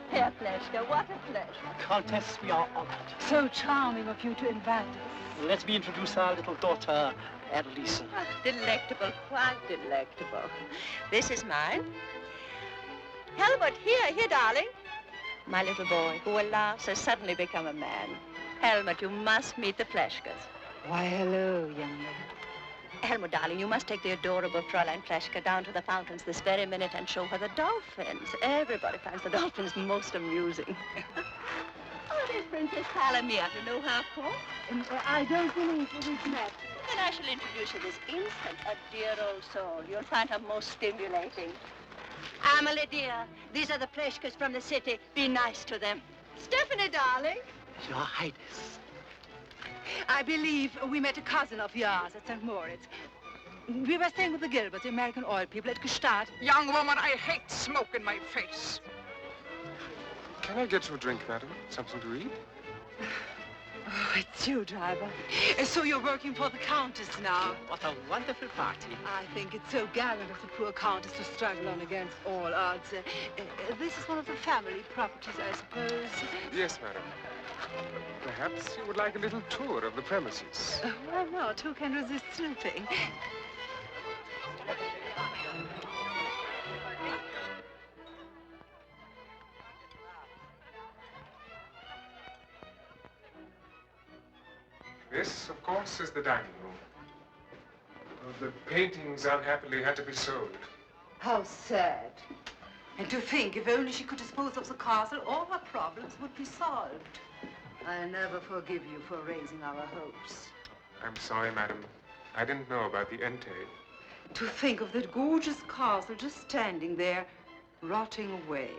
Herr Pleshka, what a pleasure. Countess, we are honored. So charming of you to invite us. Let me introduce our little daughter, Anneliese. Delectable, quite delectable. This is mine. Helmut, here, darling. My little boy, who, alas, has suddenly become a man. Helmut, you must meet the Fleschkes. Why, hello, young lady. Helmut, darling, you must take the adorable Fräulein Fleschke down to the fountains this very minute and show her the dolphins. Everybody finds the dolphins most amusing. Oh, there's Princess Palomir. You know her, of course? I don't believe we've met. Then I shall introduce you this instant. A dear old soul. You'll find her most stimulating. Amelie, dear, these are the Fleschkes from the city. Be nice to them. Stephanie, darling. Your Highness. I believe we met a cousin of yours at St. Moritz. We were staying with the Gilberts, the American oil people, at Gstaad. Young woman, I hate smoke in my face. Can I get you a drink, madam? Something to eat? Oh, it's you, driver. So you're working for the Countess now? What a wonderful party. I think it's so gallant of the poor Countess to struggle on against all odds. This is one of the family properties, I suppose. Yes, madam. Perhaps you would like a little tour of the premises. Why not? Who can resist snooping? This, of course, is the dining room. The paintings, unhappily, had to be sold. How sad. And to think, if only she could dispose of the castle, all her problems would be solved. I'll never forgive you for raising our hopes. I'm sorry, madam. I didn't know about the entail. To think of that gorgeous castle just standing there, rotting away.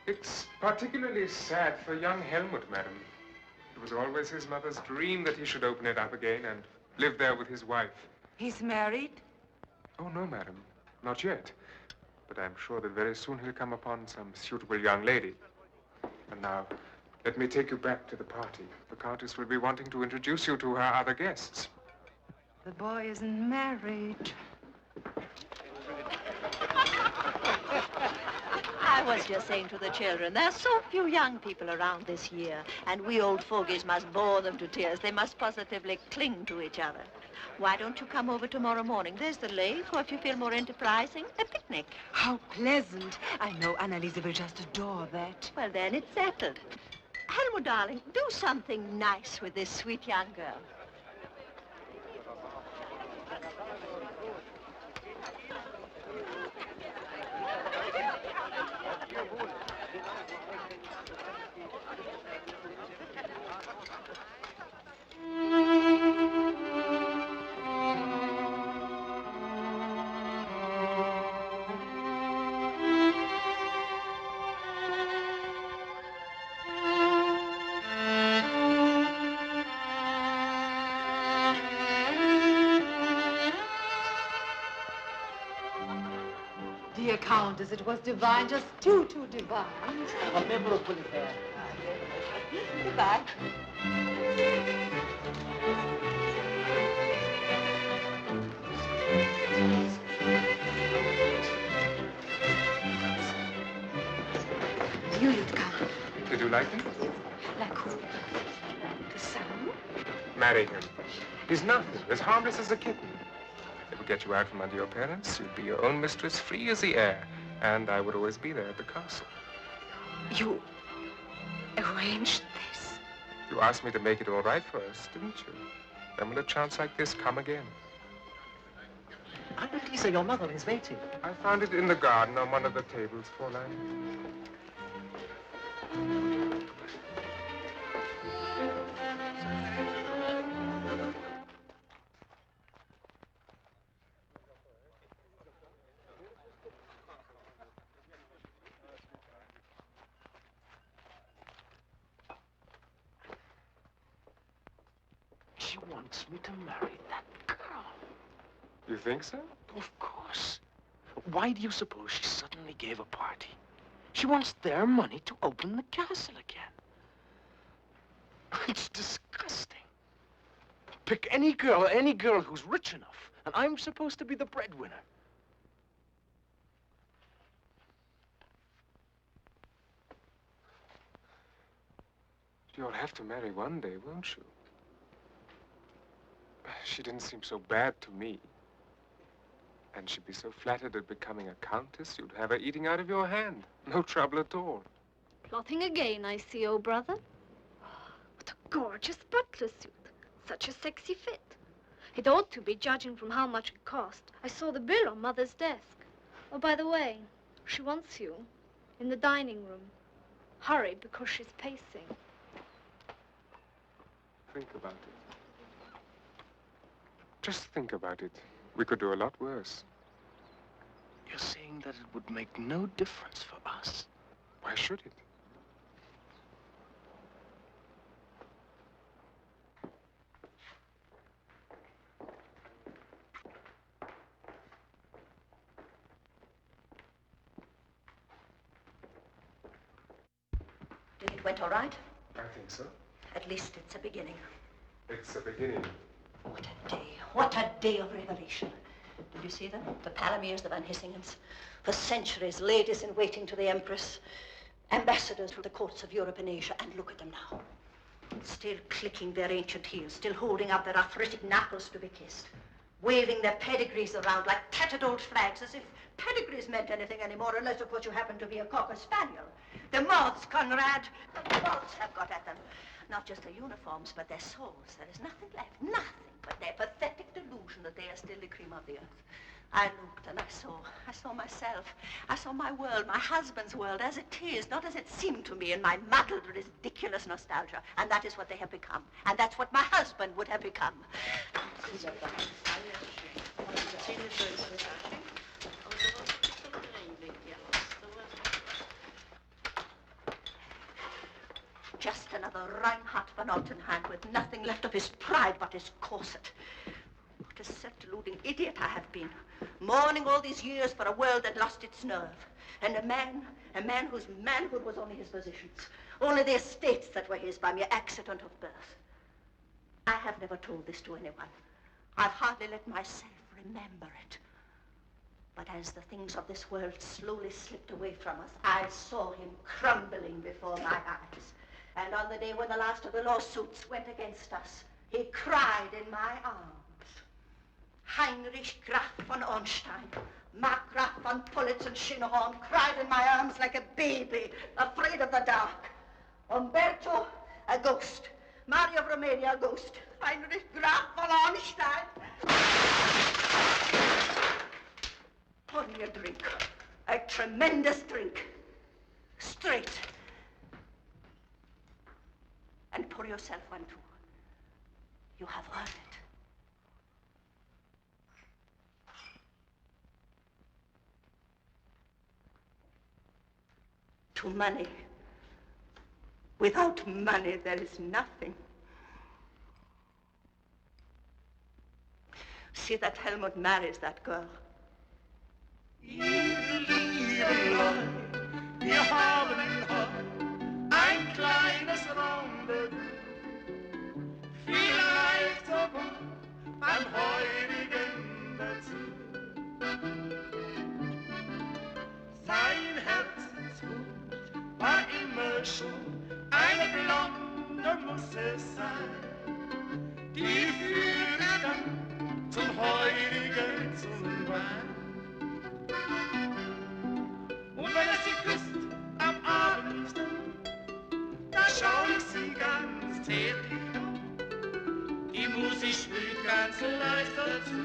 It's particularly sad for young Helmut, madam. It was always his mother's dream that he should open it up again and live there with his wife. He's married? Oh, no, madam. Not yet. But I'm sure that very soon he'll come upon some suitable young lady. And now, let me take you back to the party. The Countess will be wanting to introduce you to her other guests. The boy isn't married. I was just saying to the children, there are so few young people around this year, and we old fogies must bore them to tears. They must positively cling to each other. Why don't you come over tomorrow morning? There's the lake, or if you feel more enterprising, a picnic. How pleasant. I know Annalisa will just adore that. Well, then it's settled. Helmut, darling, do something nice with this sweet young girl. Dear Countess, it was divine, just too divine. A memorable affair. Goodbye. Julitka. Did you like him? Like who? The son? Marry him. He's nothing, as harmless as a kitten. It would get you out from under your parents. You'd be your own mistress, free as the air. And I would always be there at the castle. You arranged this? You asked me to make it all right for us, didn't you? Then will a chance like this come again? Annalisa, your mother is waiting. I found it in the garden on one of the tables, Fräulein. She wants me to marry that girl. You think so? Of course. Why do you suppose she suddenly gave a party? She wants their money to open the castle again. It's disgusting. Pick any girl who's rich enough, and I'm supposed to be the breadwinner. You'll have to marry one day, won't you? She didn't seem so bad to me. And she'd be so flattered at becoming a countess, you'd have her eating out of your hand. No trouble at all. Plotting again, I see, oh brother. What a gorgeous butler suit. Such a sexy fit. It ought to be, judging from how much it cost. I saw the bill on Mother's desk. Oh, by the way, she wants you in the dining room. Hurry, because she's pacing. Think about it. Just think about it. We could do a lot worse. You're saying that it would make no difference for us? Why should it? It went all right? I think so. At least it's a beginning. It's a beginning. What a day. What a day of revelation. Did you see them? The Palomirs, the Van Hissingens. For centuries, ladies in waiting to the Empress. Ambassadors to the courts of Europe and Asia. And look at them now. Still clicking their ancient heels. Still holding up their arthritic knuckles to be kissed. Waving their pedigrees around like tattered old flags, as if pedigrees meant anything anymore, unless, of course, you happen to be a Cocker Spaniel. The moths, Conrad, the moths have got at them. Not just their uniforms, but their souls. There is nothing left, nothing but their pathetic delusion that they are still the cream of the earth. I looked and I saw myself. I saw my world, my husband's world, as it is, not as it seemed to me in my muddled, ridiculous nostalgia. And that is what they have become. And that's what my husband would have become. Just another Reinhard von Altenheim with nothing left of his pride but his corset. What a self-deluding idiot I have been, mourning all these years for a world that lost its nerve. And a man whose manhood was only his positions, only the estates that were his by mere accident of birth. I have never told this to anyone. I've hardly let myself remember it. But as the things of this world slowly slipped away from us, I saw him crumbling before my eyes. And on the day when the last of the lawsuits went against us, he cried in my arms. Heinrich Graf von Ornstein, Mark Graf von Pulitz and Schinnerhorn cried in my arms like a baby, afraid of the dark. Umberto, a ghost. Mario of Romania, a ghost. Heinrich Graf von Ornstein. Pour me a drink, a tremendous drink. Straight. And pour yourself one too. You have earned it. To money. Without money, there is nothing. See that Helmut marries that girl. Wir haben ein kleines Rendezvous. Vielleicht sogar beim heutigen dazu. Sein Herzenswunsch war immer schon eine Blonde muss es sein, die führt dann zum heutigen zum Wein. Und wenn er sie küsst am Abend, da schau ich sie ganz zärtlich an. Die Musik spielt ganz leise dazu.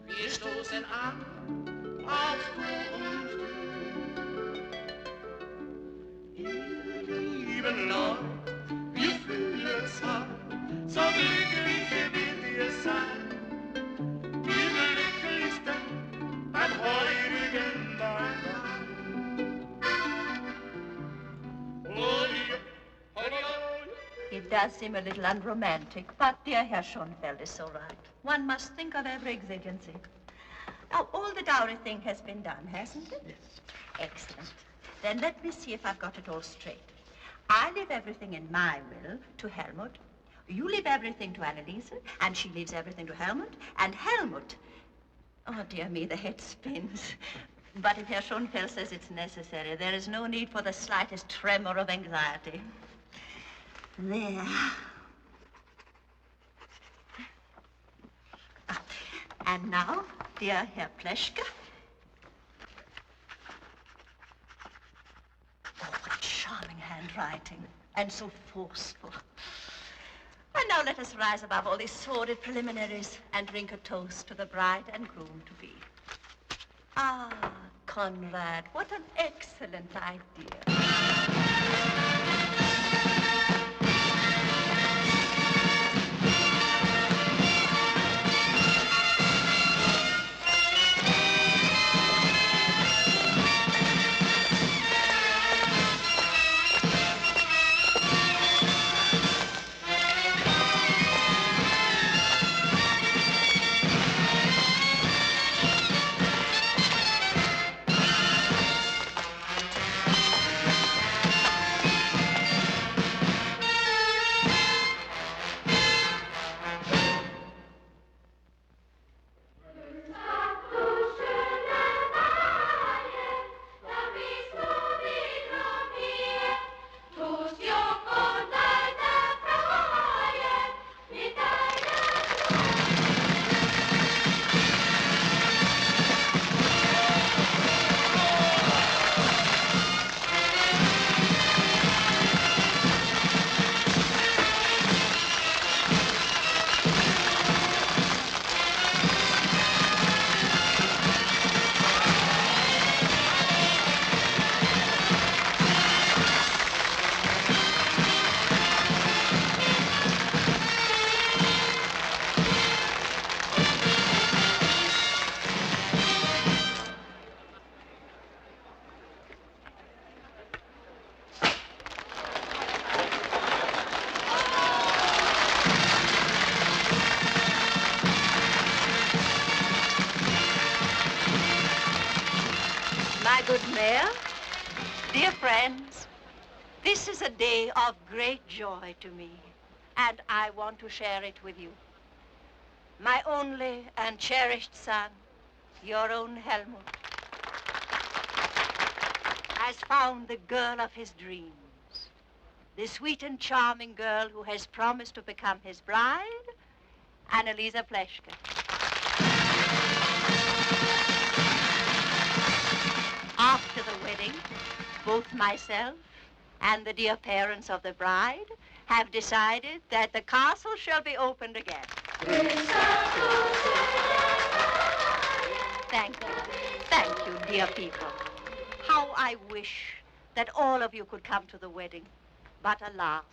Wir stoßen an auf Du und Du. Ihr lieben Leute, wir fühlen's an, so glücklich wie wir sein. Die glücklichsten beim heutigen Wein. It does seem a little unromantic, but dear Herr Schoenfeld is so right. One must think of every exigency. Now, all the dowry thing has been done, hasn't it? Yes. Excellent. Then let me see if I've got it all straight. I leave everything in my will to Helmut. You leave everything to Anneliese, and she leaves everything to Helmut. And Helmut, oh dear me, the head spins. But if Herr Schoenfeld says it's necessary, there is no need for the slightest tremor of anxiety. There. And now, dear Herr Pleschke. Oh, what charming handwriting. And so forceful. Now let us rise above all these sordid preliminaries and drink a toast to the bride and groom to be. Ah, Conrad, what an excellent idea. My good mayor, dear friends, this is a day of great joy to me, and I want to share it with you. My only and cherished son, your own Helmut, has found the girl of his dreams, the sweet and charming girl who has promised to become his bride, Annalisa Pleschke. After the wedding, both myself and the dear parents of the bride have decided that the castle shall be opened again. Thank you, dear people. How I wish that all of you could come to the wedding. But alas,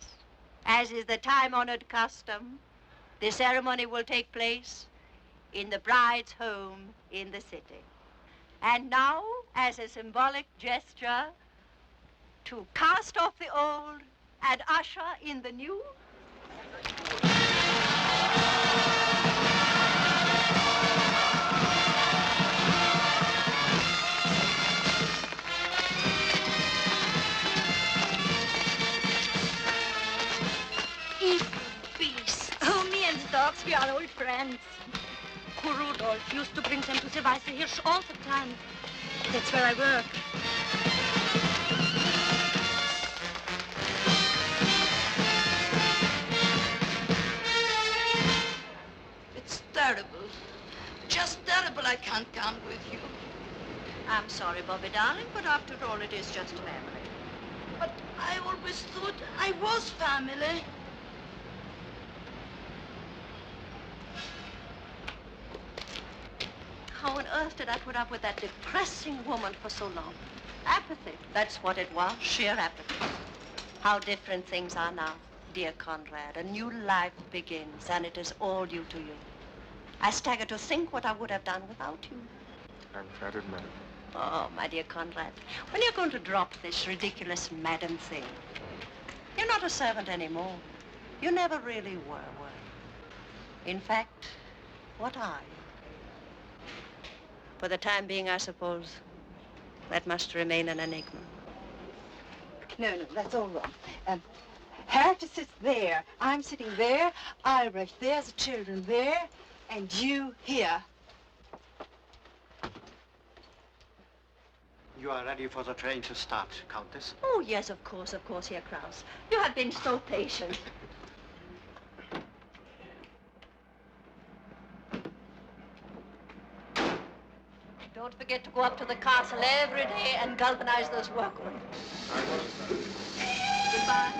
as is the time-honored custom, the ceremony will take place in the bride's home in the city. And now, as a symbolic gesture, to cast off the old and usher in the new. Evil beasts. Oh, me and the dogs, we are old friends. Poor Rudolph used to bring them to the Weiße Hirsch all the time. That's where I work. It's terrible. Just terrible I can't come with you. I'm sorry, Bobby, darling, but after all, it is just family. But I always thought I was family. How on earth did I put up with that depressing woman for so long? Apathy, that's what it was, sheer apathy. How different things are now, dear Conrad. A new life begins, and it is all due to you. I stagger to think what I would have done without you. I'm flattered, madam. Oh, my dear Conrad, when you're going to drop this ridiculous madam thing, you're not a servant anymore. You never really were one. In fact, what are you? For the time being, I suppose, that must remain an enigma. No, that's all wrong. Harriet sits there. I'm sitting there. Albrecht there, the children there, and you here. You are ready for the train to start, Countess? Oh, yes, of course, Herr Kraus. You have been so patient. Don't forget to go up to the castle every day and galvanize those workmen. Goodbye.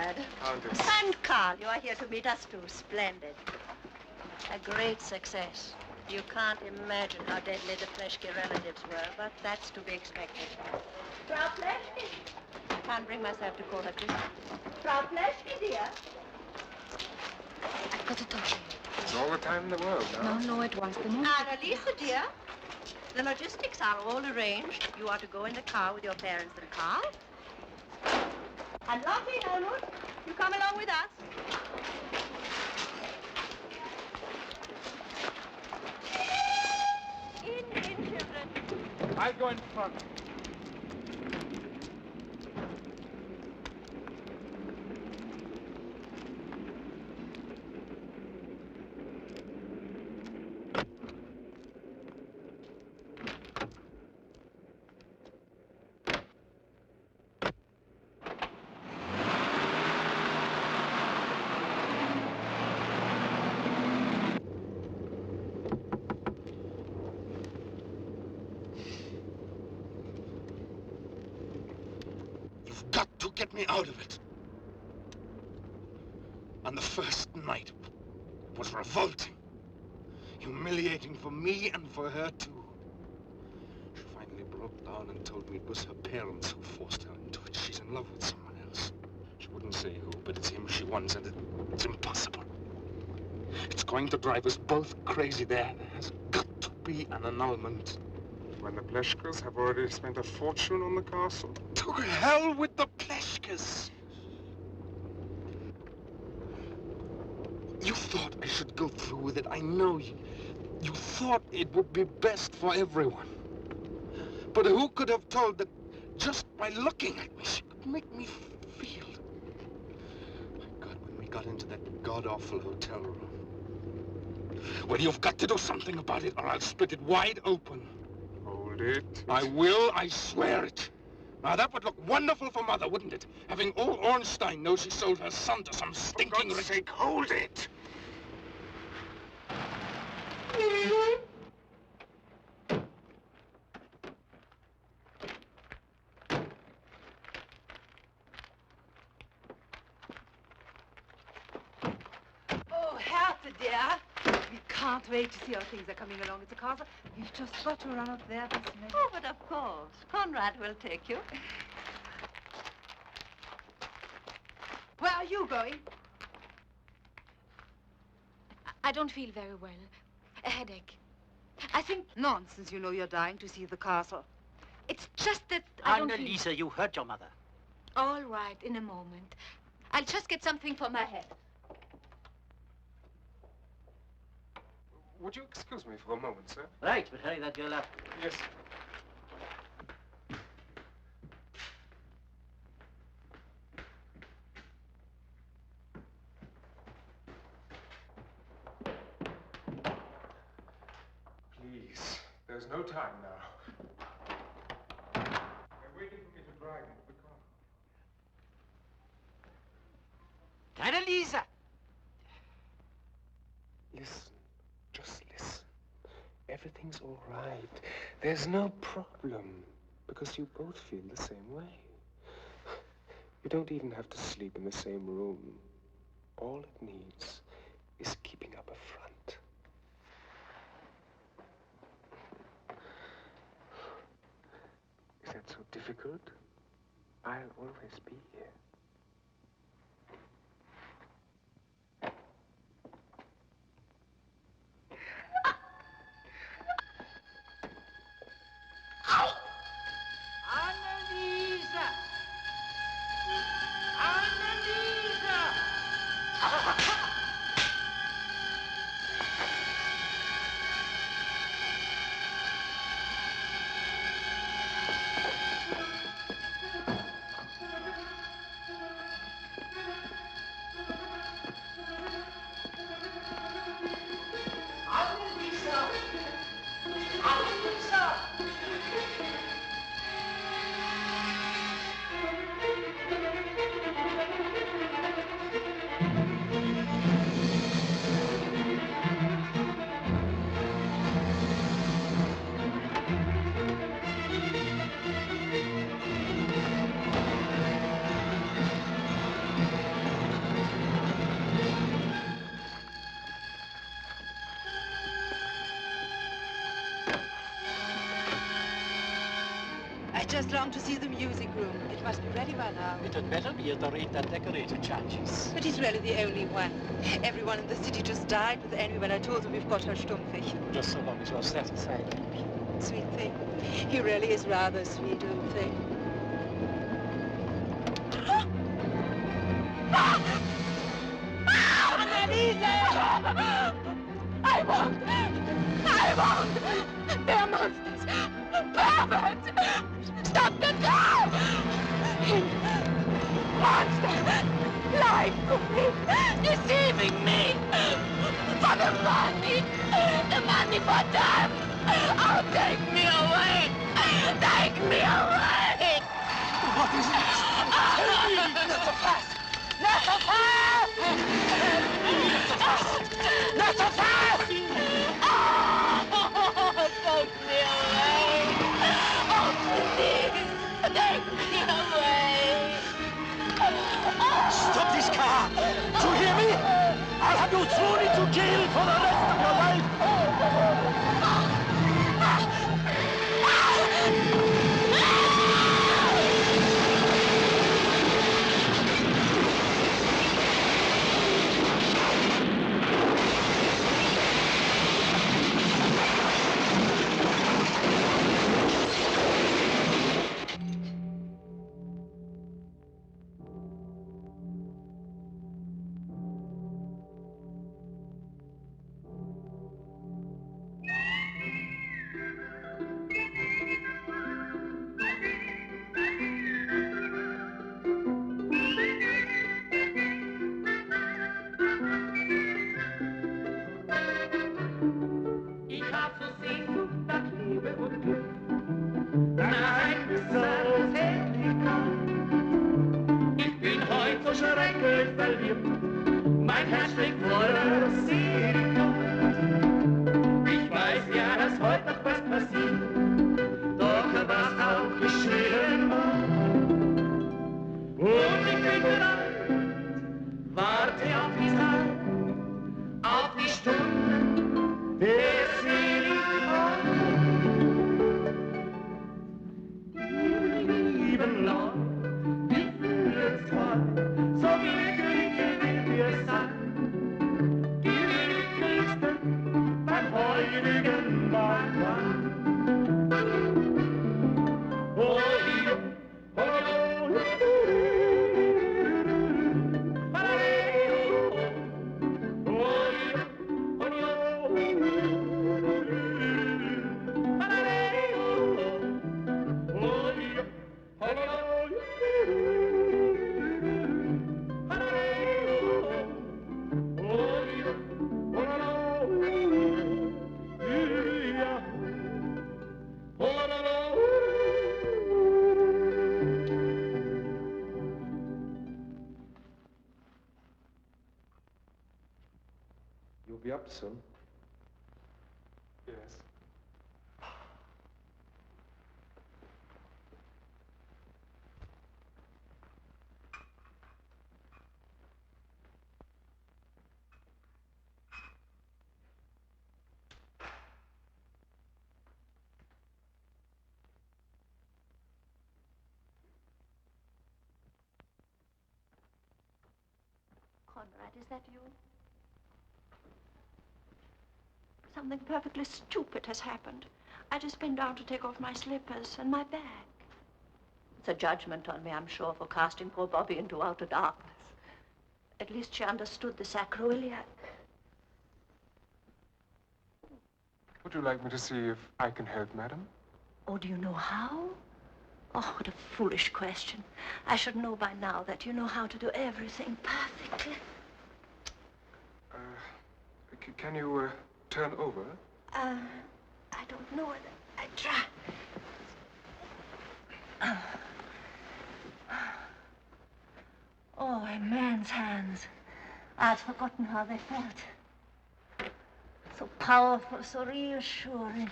Conrad. Countess. And Carl, you are here to meet us too. Splendid. A great success. You can't imagine how deadly the Pleshke relatives were, but that's to be expected. Frau Pleshke? I can't bring myself to call her Christmas. Frau Pleshke, dear. I've got to talk to you. It's all the time in the world now. No, at once. The moment. Annalisa, dear. The logistics are all arranged. You are to go in the car with your parents and Carl. And Lottie, Helmut, you come along with us. In, children. I'll go in front. Got to get me out of it. On the first night, it was revolting, humiliating for me and for her too. She finally broke down and told me it was her parents who forced her into it. She's in love with someone else. She wouldn't say who, but it's him she wants, and it's impossible. It's going to drive us both crazy. There has got to be an annulment. When the Pleshkes have already spent a fortune on the castle. To hell with the Pleshkes! You thought I should go through with it. I know you. You thought it would be best for everyone. But who could have told that just by looking at me, she could make me feel? My God, when we got into that god-awful hotel room. Well, you've got to do something about it, or I'll split it wide open. Hold it. I will, I swear it. Now, that would look wonderful for Mother, wouldn't it? Having all Ornstein know she sold her son to some stinking... For God's sake, hold it! Oh, Hertha, dear. We can't wait to see how things are coming along at the castle. We've just got to run up there this minute. Oh, but of course. Conrad will take you. Where are you going? I don't feel very well. A headache. I think... Nonsense, you know you're dying to see the castle. It's just that I don't feel... Annalisa, you hurt your mother. All right, in a moment. I'll just get something for my head. Would you excuse me for a moment, sir? Right, but hurry that girl up. Yes. Please, there's no time now. They're waiting for me to drive into the car. Annalisa! Listen. Just listen. Everything's all right. There's no problem, because you both feel the same way. You don't even have to sleep in the same room. All it needs is keeping up a front. Is that so difficult? I'll always be here. Annalisa! Annalisa! just long to see the music room. It must be ready by now. It had better be at the rate that decorator charges. But he's really the only one. Everyone in the city just died with envy when I told them we've got her Stumpfig. Just so long as you're satisfied. Sweet thing. He really is rather a sweet old thing. I won't! They're monsters! Perverts! Stop the car! Monster! Lying to me! Deceiving me! For the money! The money for them! Oh, take me away! Take me away! What is this? Tell me! Not so fast! Not so fast! Not so fast! Take me away! Oh, please! Take me away! Stop this car! Do you hear me? I'll have you thrown into jail for the rest of your life! Mein Herz schlägt voller Sehnsucht. Ich weiß ja, dass heute noch was passiert, doch was auch geschehen war. Und ich bin bereit, warte auf die Zeit, auf die Stunden der Seligkeit. Lieben Leute, wir fühlen uns toll, so glücklich wie wir sein. Die Glücklichsten beim heutigen Wahlkampf. Oh, hier, oh, oh, oh. You'll be up soon. Yes. Conrad, is that you? Something perfectly stupid has happened. I just been down to take off my slippers and my bag. It's a judgment on me, I'm sure, for casting poor Bobby into outer darkness. At least she understood the sacroiliac. Would you like me to see if I can help, madam? Oh, do you know how? Oh, what a foolish question. I should know by now that you know how to do everything perfectly. Can you, turn over? I don't know it. I try. Oh, a man's hands. I'd forgotten how they felt. So powerful, so reassuring.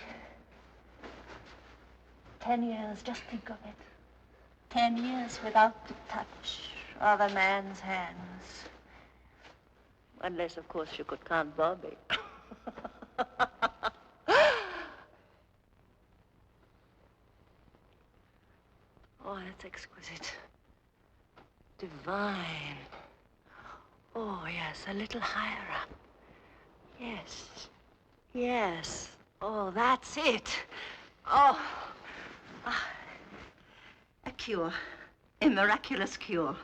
10 years, just think of it. 10 years without the touch of a man's hands. Unless, of course, you could count Bobby. that's exquisite. Divine. Oh, yes, a little higher up. Yes. Yes. Oh, that's it. Oh. Ah. A cure. A miraculous cure.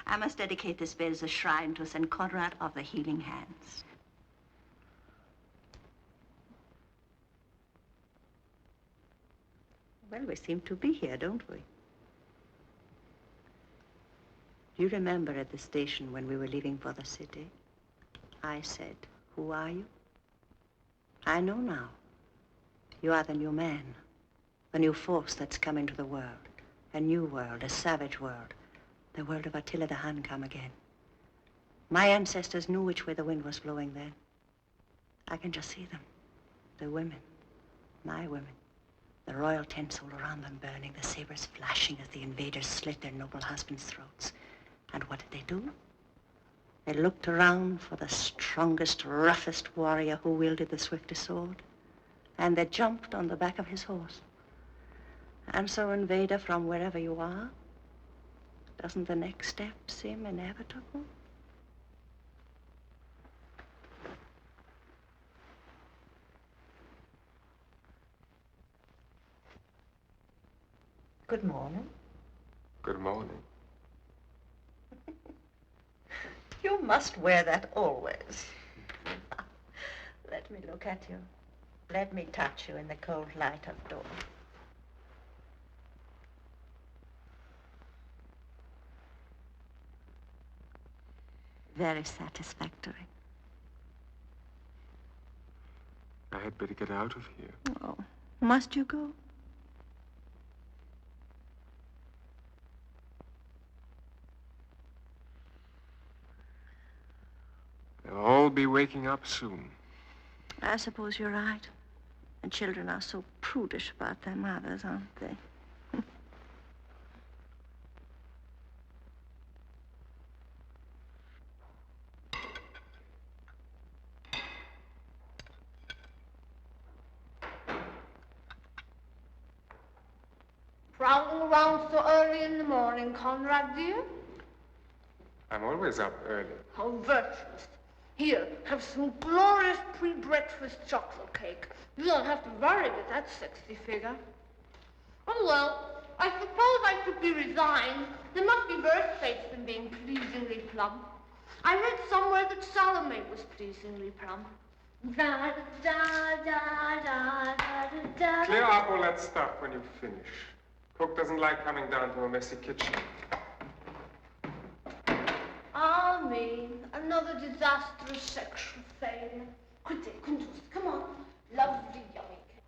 I must dedicate this bed as a shrine to St. Conrad of the Healing Hands. Well, we seem to be here, don't we? Do you remember at the station when we were leaving for the city? I said, "Who are you?" I know now. You are the new man, the new force that's coming to the world. A new world, a savage world. The world of Attila the Hun come again. My ancestors knew which way the wind was blowing then. I can just see them. The women, my women. The royal tents all around them burning, the sabers flashing as the invaders slit their noble husbands' throats. And what did they do? They looked around for the strongest, roughest warrior who wielded the swiftest sword. And they jumped on the back of his horse. And so, invader, from wherever you are, doesn't the next step seem inevitable? Good morning. Good morning. You must wear that always. Let me look at you. Let me touch you in the cold light of dawn. Very satisfactory. I had better get out of here. Oh, must you go? They'll all be waking up soon. I suppose you're right. And children are so prudish about their mothers, aren't they? Prowling around so early in the morning, Conrad, dear? I'm always up early. How virtuous. Here, have some glorious pre-breakfast chocolate cake. You don't have to worry with that sexy figure. Oh, well, I suppose I should be resigned. There must be worse fates than being pleasingly plump. I read somewhere that Salome was pleasingly plump. Da, da, da, da, da, da, Clear up all that stuff when you finish. Cook doesn't like coming down to a messy kitchen. Ah, me. Another disastrous sexual failure. Quitte, Kundus, come on. Lovely, yummy cake.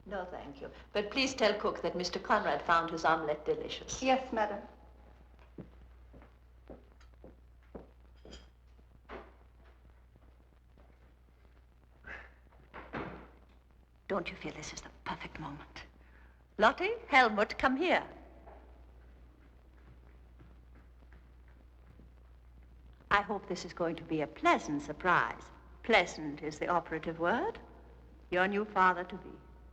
No, thank you. But please tell Cook that Mr. Conrad found his omelette delicious. Yes, madam. Don't you feel this is the perfect moment? Lottie, Helmut, come here. I hope this is going to be a pleasant surprise. Pleasant is the operative word. Your new father-to-be.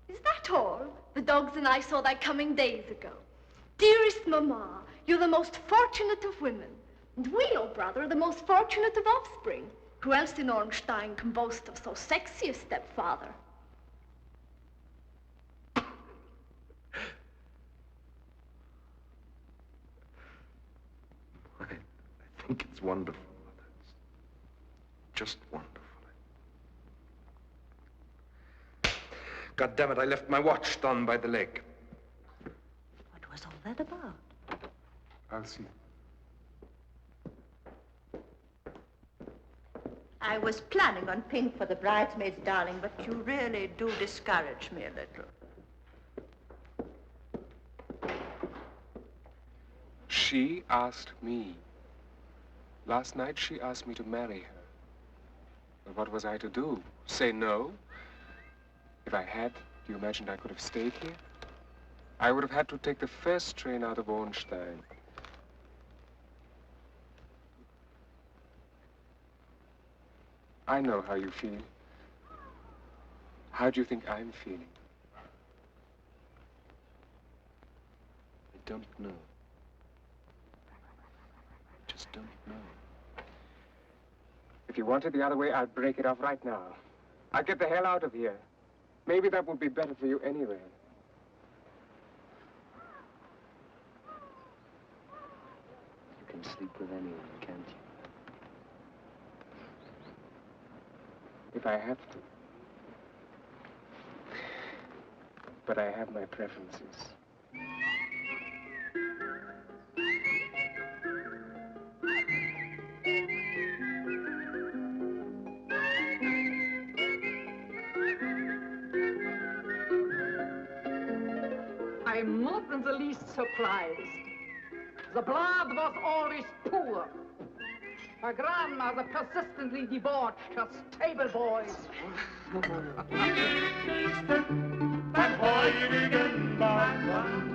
Is that all? The dogs and I saw that coming days ago. Dearest Mama, you're the most fortunate of women. And we, oh brother, are the most fortunate of offspring. Who else in Ornstein can boast of so sexy a stepfather? I think it's wonderful, Mother. It's just wonderful. God damn it, I left my watch down by the lake. What was all that about? I'll see. I was planning on pink for the bridesmaids, darling, but you really do discourage me a little. She asked me. Last night she asked me to marry her. But what was I to do? Say no? If I had, do you imagine I could have stayed here? I would have had to take the first train out of Ornstein. I know how you feel. How do you think I'm feeling? I don't know. I just don't know. If you want it the other way, I'll break it off right now. I'll get the hell out of here. Maybe that would be better for you anyway. You can sleep with anyone, can't you? If I have to. But I have my preferences. I'm not in the least surprised. The blood was always poor. Her grandmother persistently debauched her stable boys. Beim heiligen Backmann.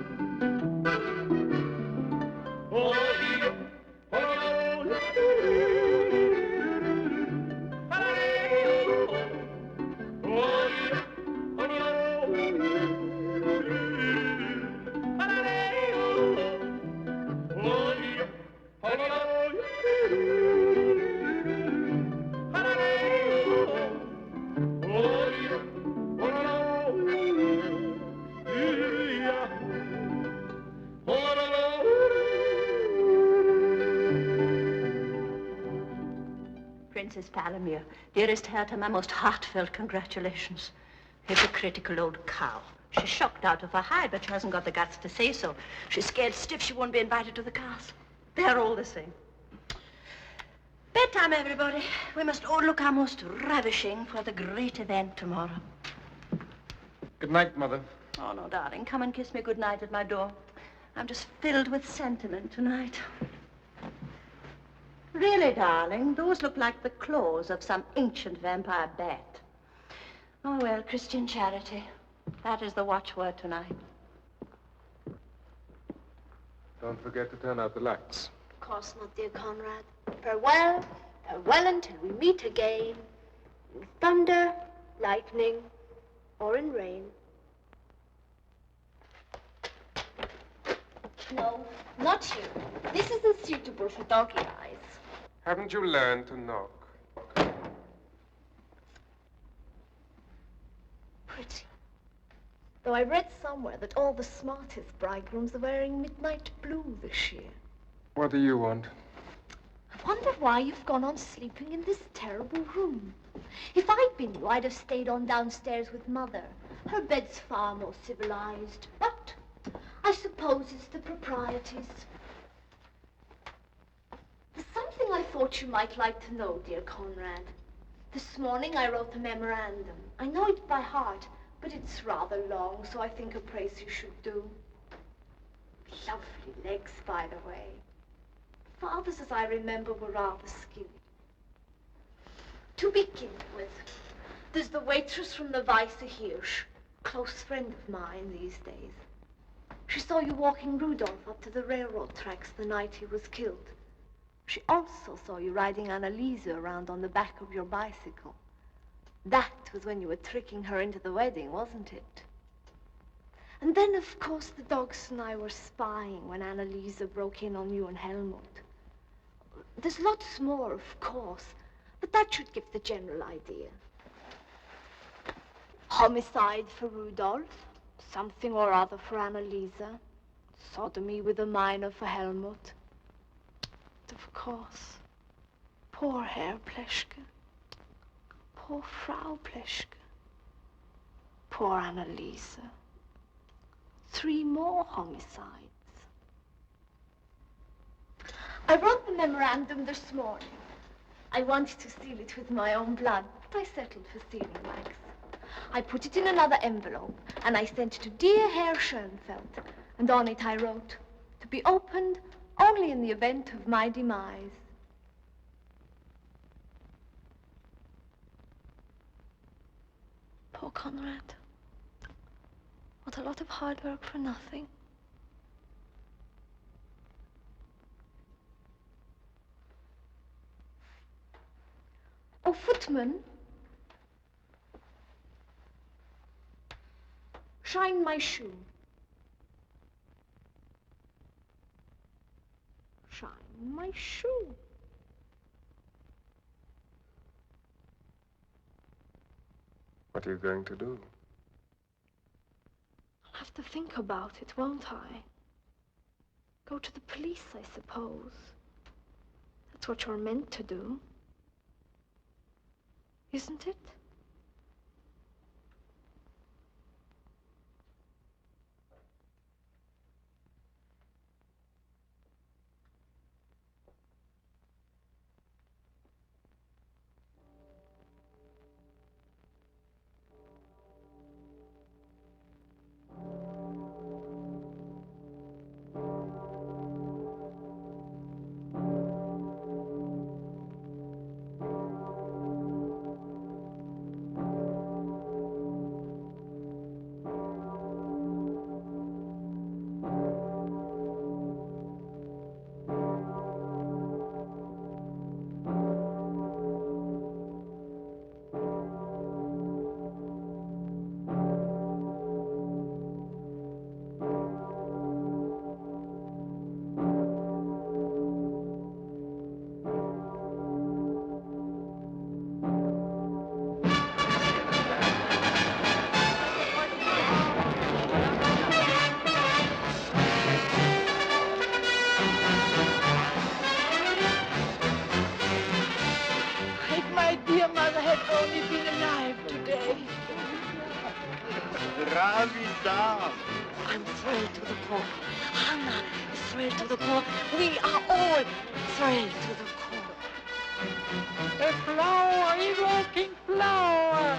Oh, Princess Palomir, dearest Hertha, my most heartfelt congratulations. Hypocritical old cow. She's shocked out of her hide, but she hasn't got the guts to say so. She's scared stiff she won't be invited to the castle. They're all the same. Bedtime, everybody. We must all look our most ravishing for the great event tomorrow. Good night, Mother. Oh, no, darling. Come and kiss me good night at my door. I'm just filled with sentiment tonight. Really, darling, those look like the claws of some ancient vampire bat. Oh, well, Christian charity. That is the watchword tonight. Don't forget to turn out the lights. Of course not, dear Conrad. Farewell, farewell until we meet again. In thunder, lightning, or in rain. No, not you. This isn't suitable for doggy eyes. Haven't you learned to knock? Pretty. Though I read somewhere that all the smartest bridegrooms are wearing midnight blue this year. What do you want? I wonder why you've gone on sleeping in this terrible room. If I'd been you, I'd have stayed on downstairs with Mother. Her bed's far more civilized. But I suppose it's the proprieties. There's something I thought you might like to know, dear Conrad. This morning I wrote a memorandum. I know it by heart, but it's rather long, so I think a praise you should do. Lovely legs, by the way. Father's, as I remember, were rather skinny. To begin with, there's the waitress from the Weisse Hirsch, close friend of mine these days. She saw you walking Rudolph up to the railroad tracks the night he was killed. She also saw you riding Annalise around on the back of your bicycle. That was when you were tricking her into the wedding, wasn't it? And then, of course, the dogs and I were spying when Annalise broke in on you and Helmut. There's lots more, of course, but that should give the general idea. Homicide for Rudolph, something or other for Annalise, sodomy with a minor for Helmut. Of course, poor Herr Pleschke, poor Frau Pleschke, poor Annalise. 3 more homicides. I wrote the memorandum this morning. I wanted to seal it with my own blood, but I settled for sealing wax. I put it in another envelope, and I sent it to dear Herr Schoenfeld, and on it I wrote, to be opened only in the event of my demise. Poor Conrad. What a lot of hard work for nothing. Oh, footman. Shine my shoe. Shine my shoe. What are you going to do? I'll have to think about it, won't I? Go to the police, I suppose. That's what you're meant to do. Isn't it? I'm thrilled to the core. Hannah is thrilled to the core. We are all thrilled to the core. A flower, a walking flower.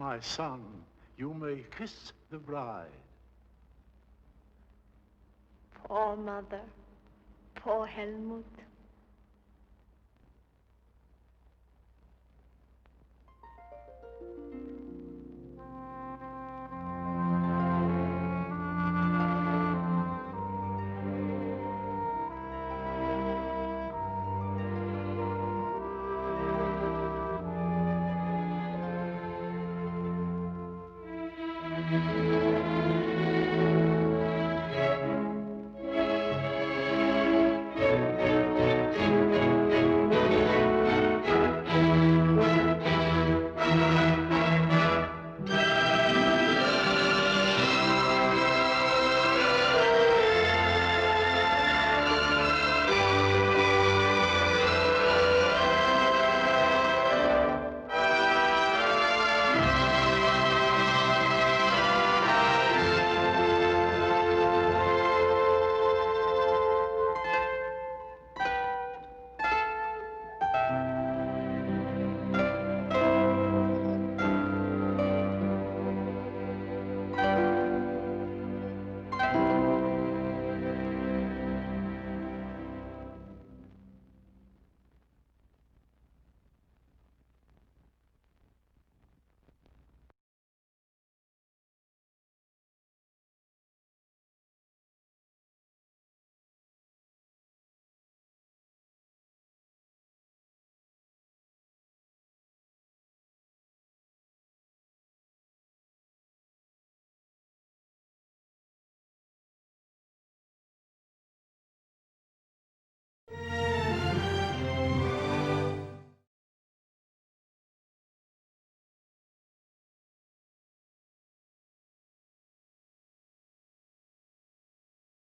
My son, you may kiss the bride. Poor mother. Poor Helmut.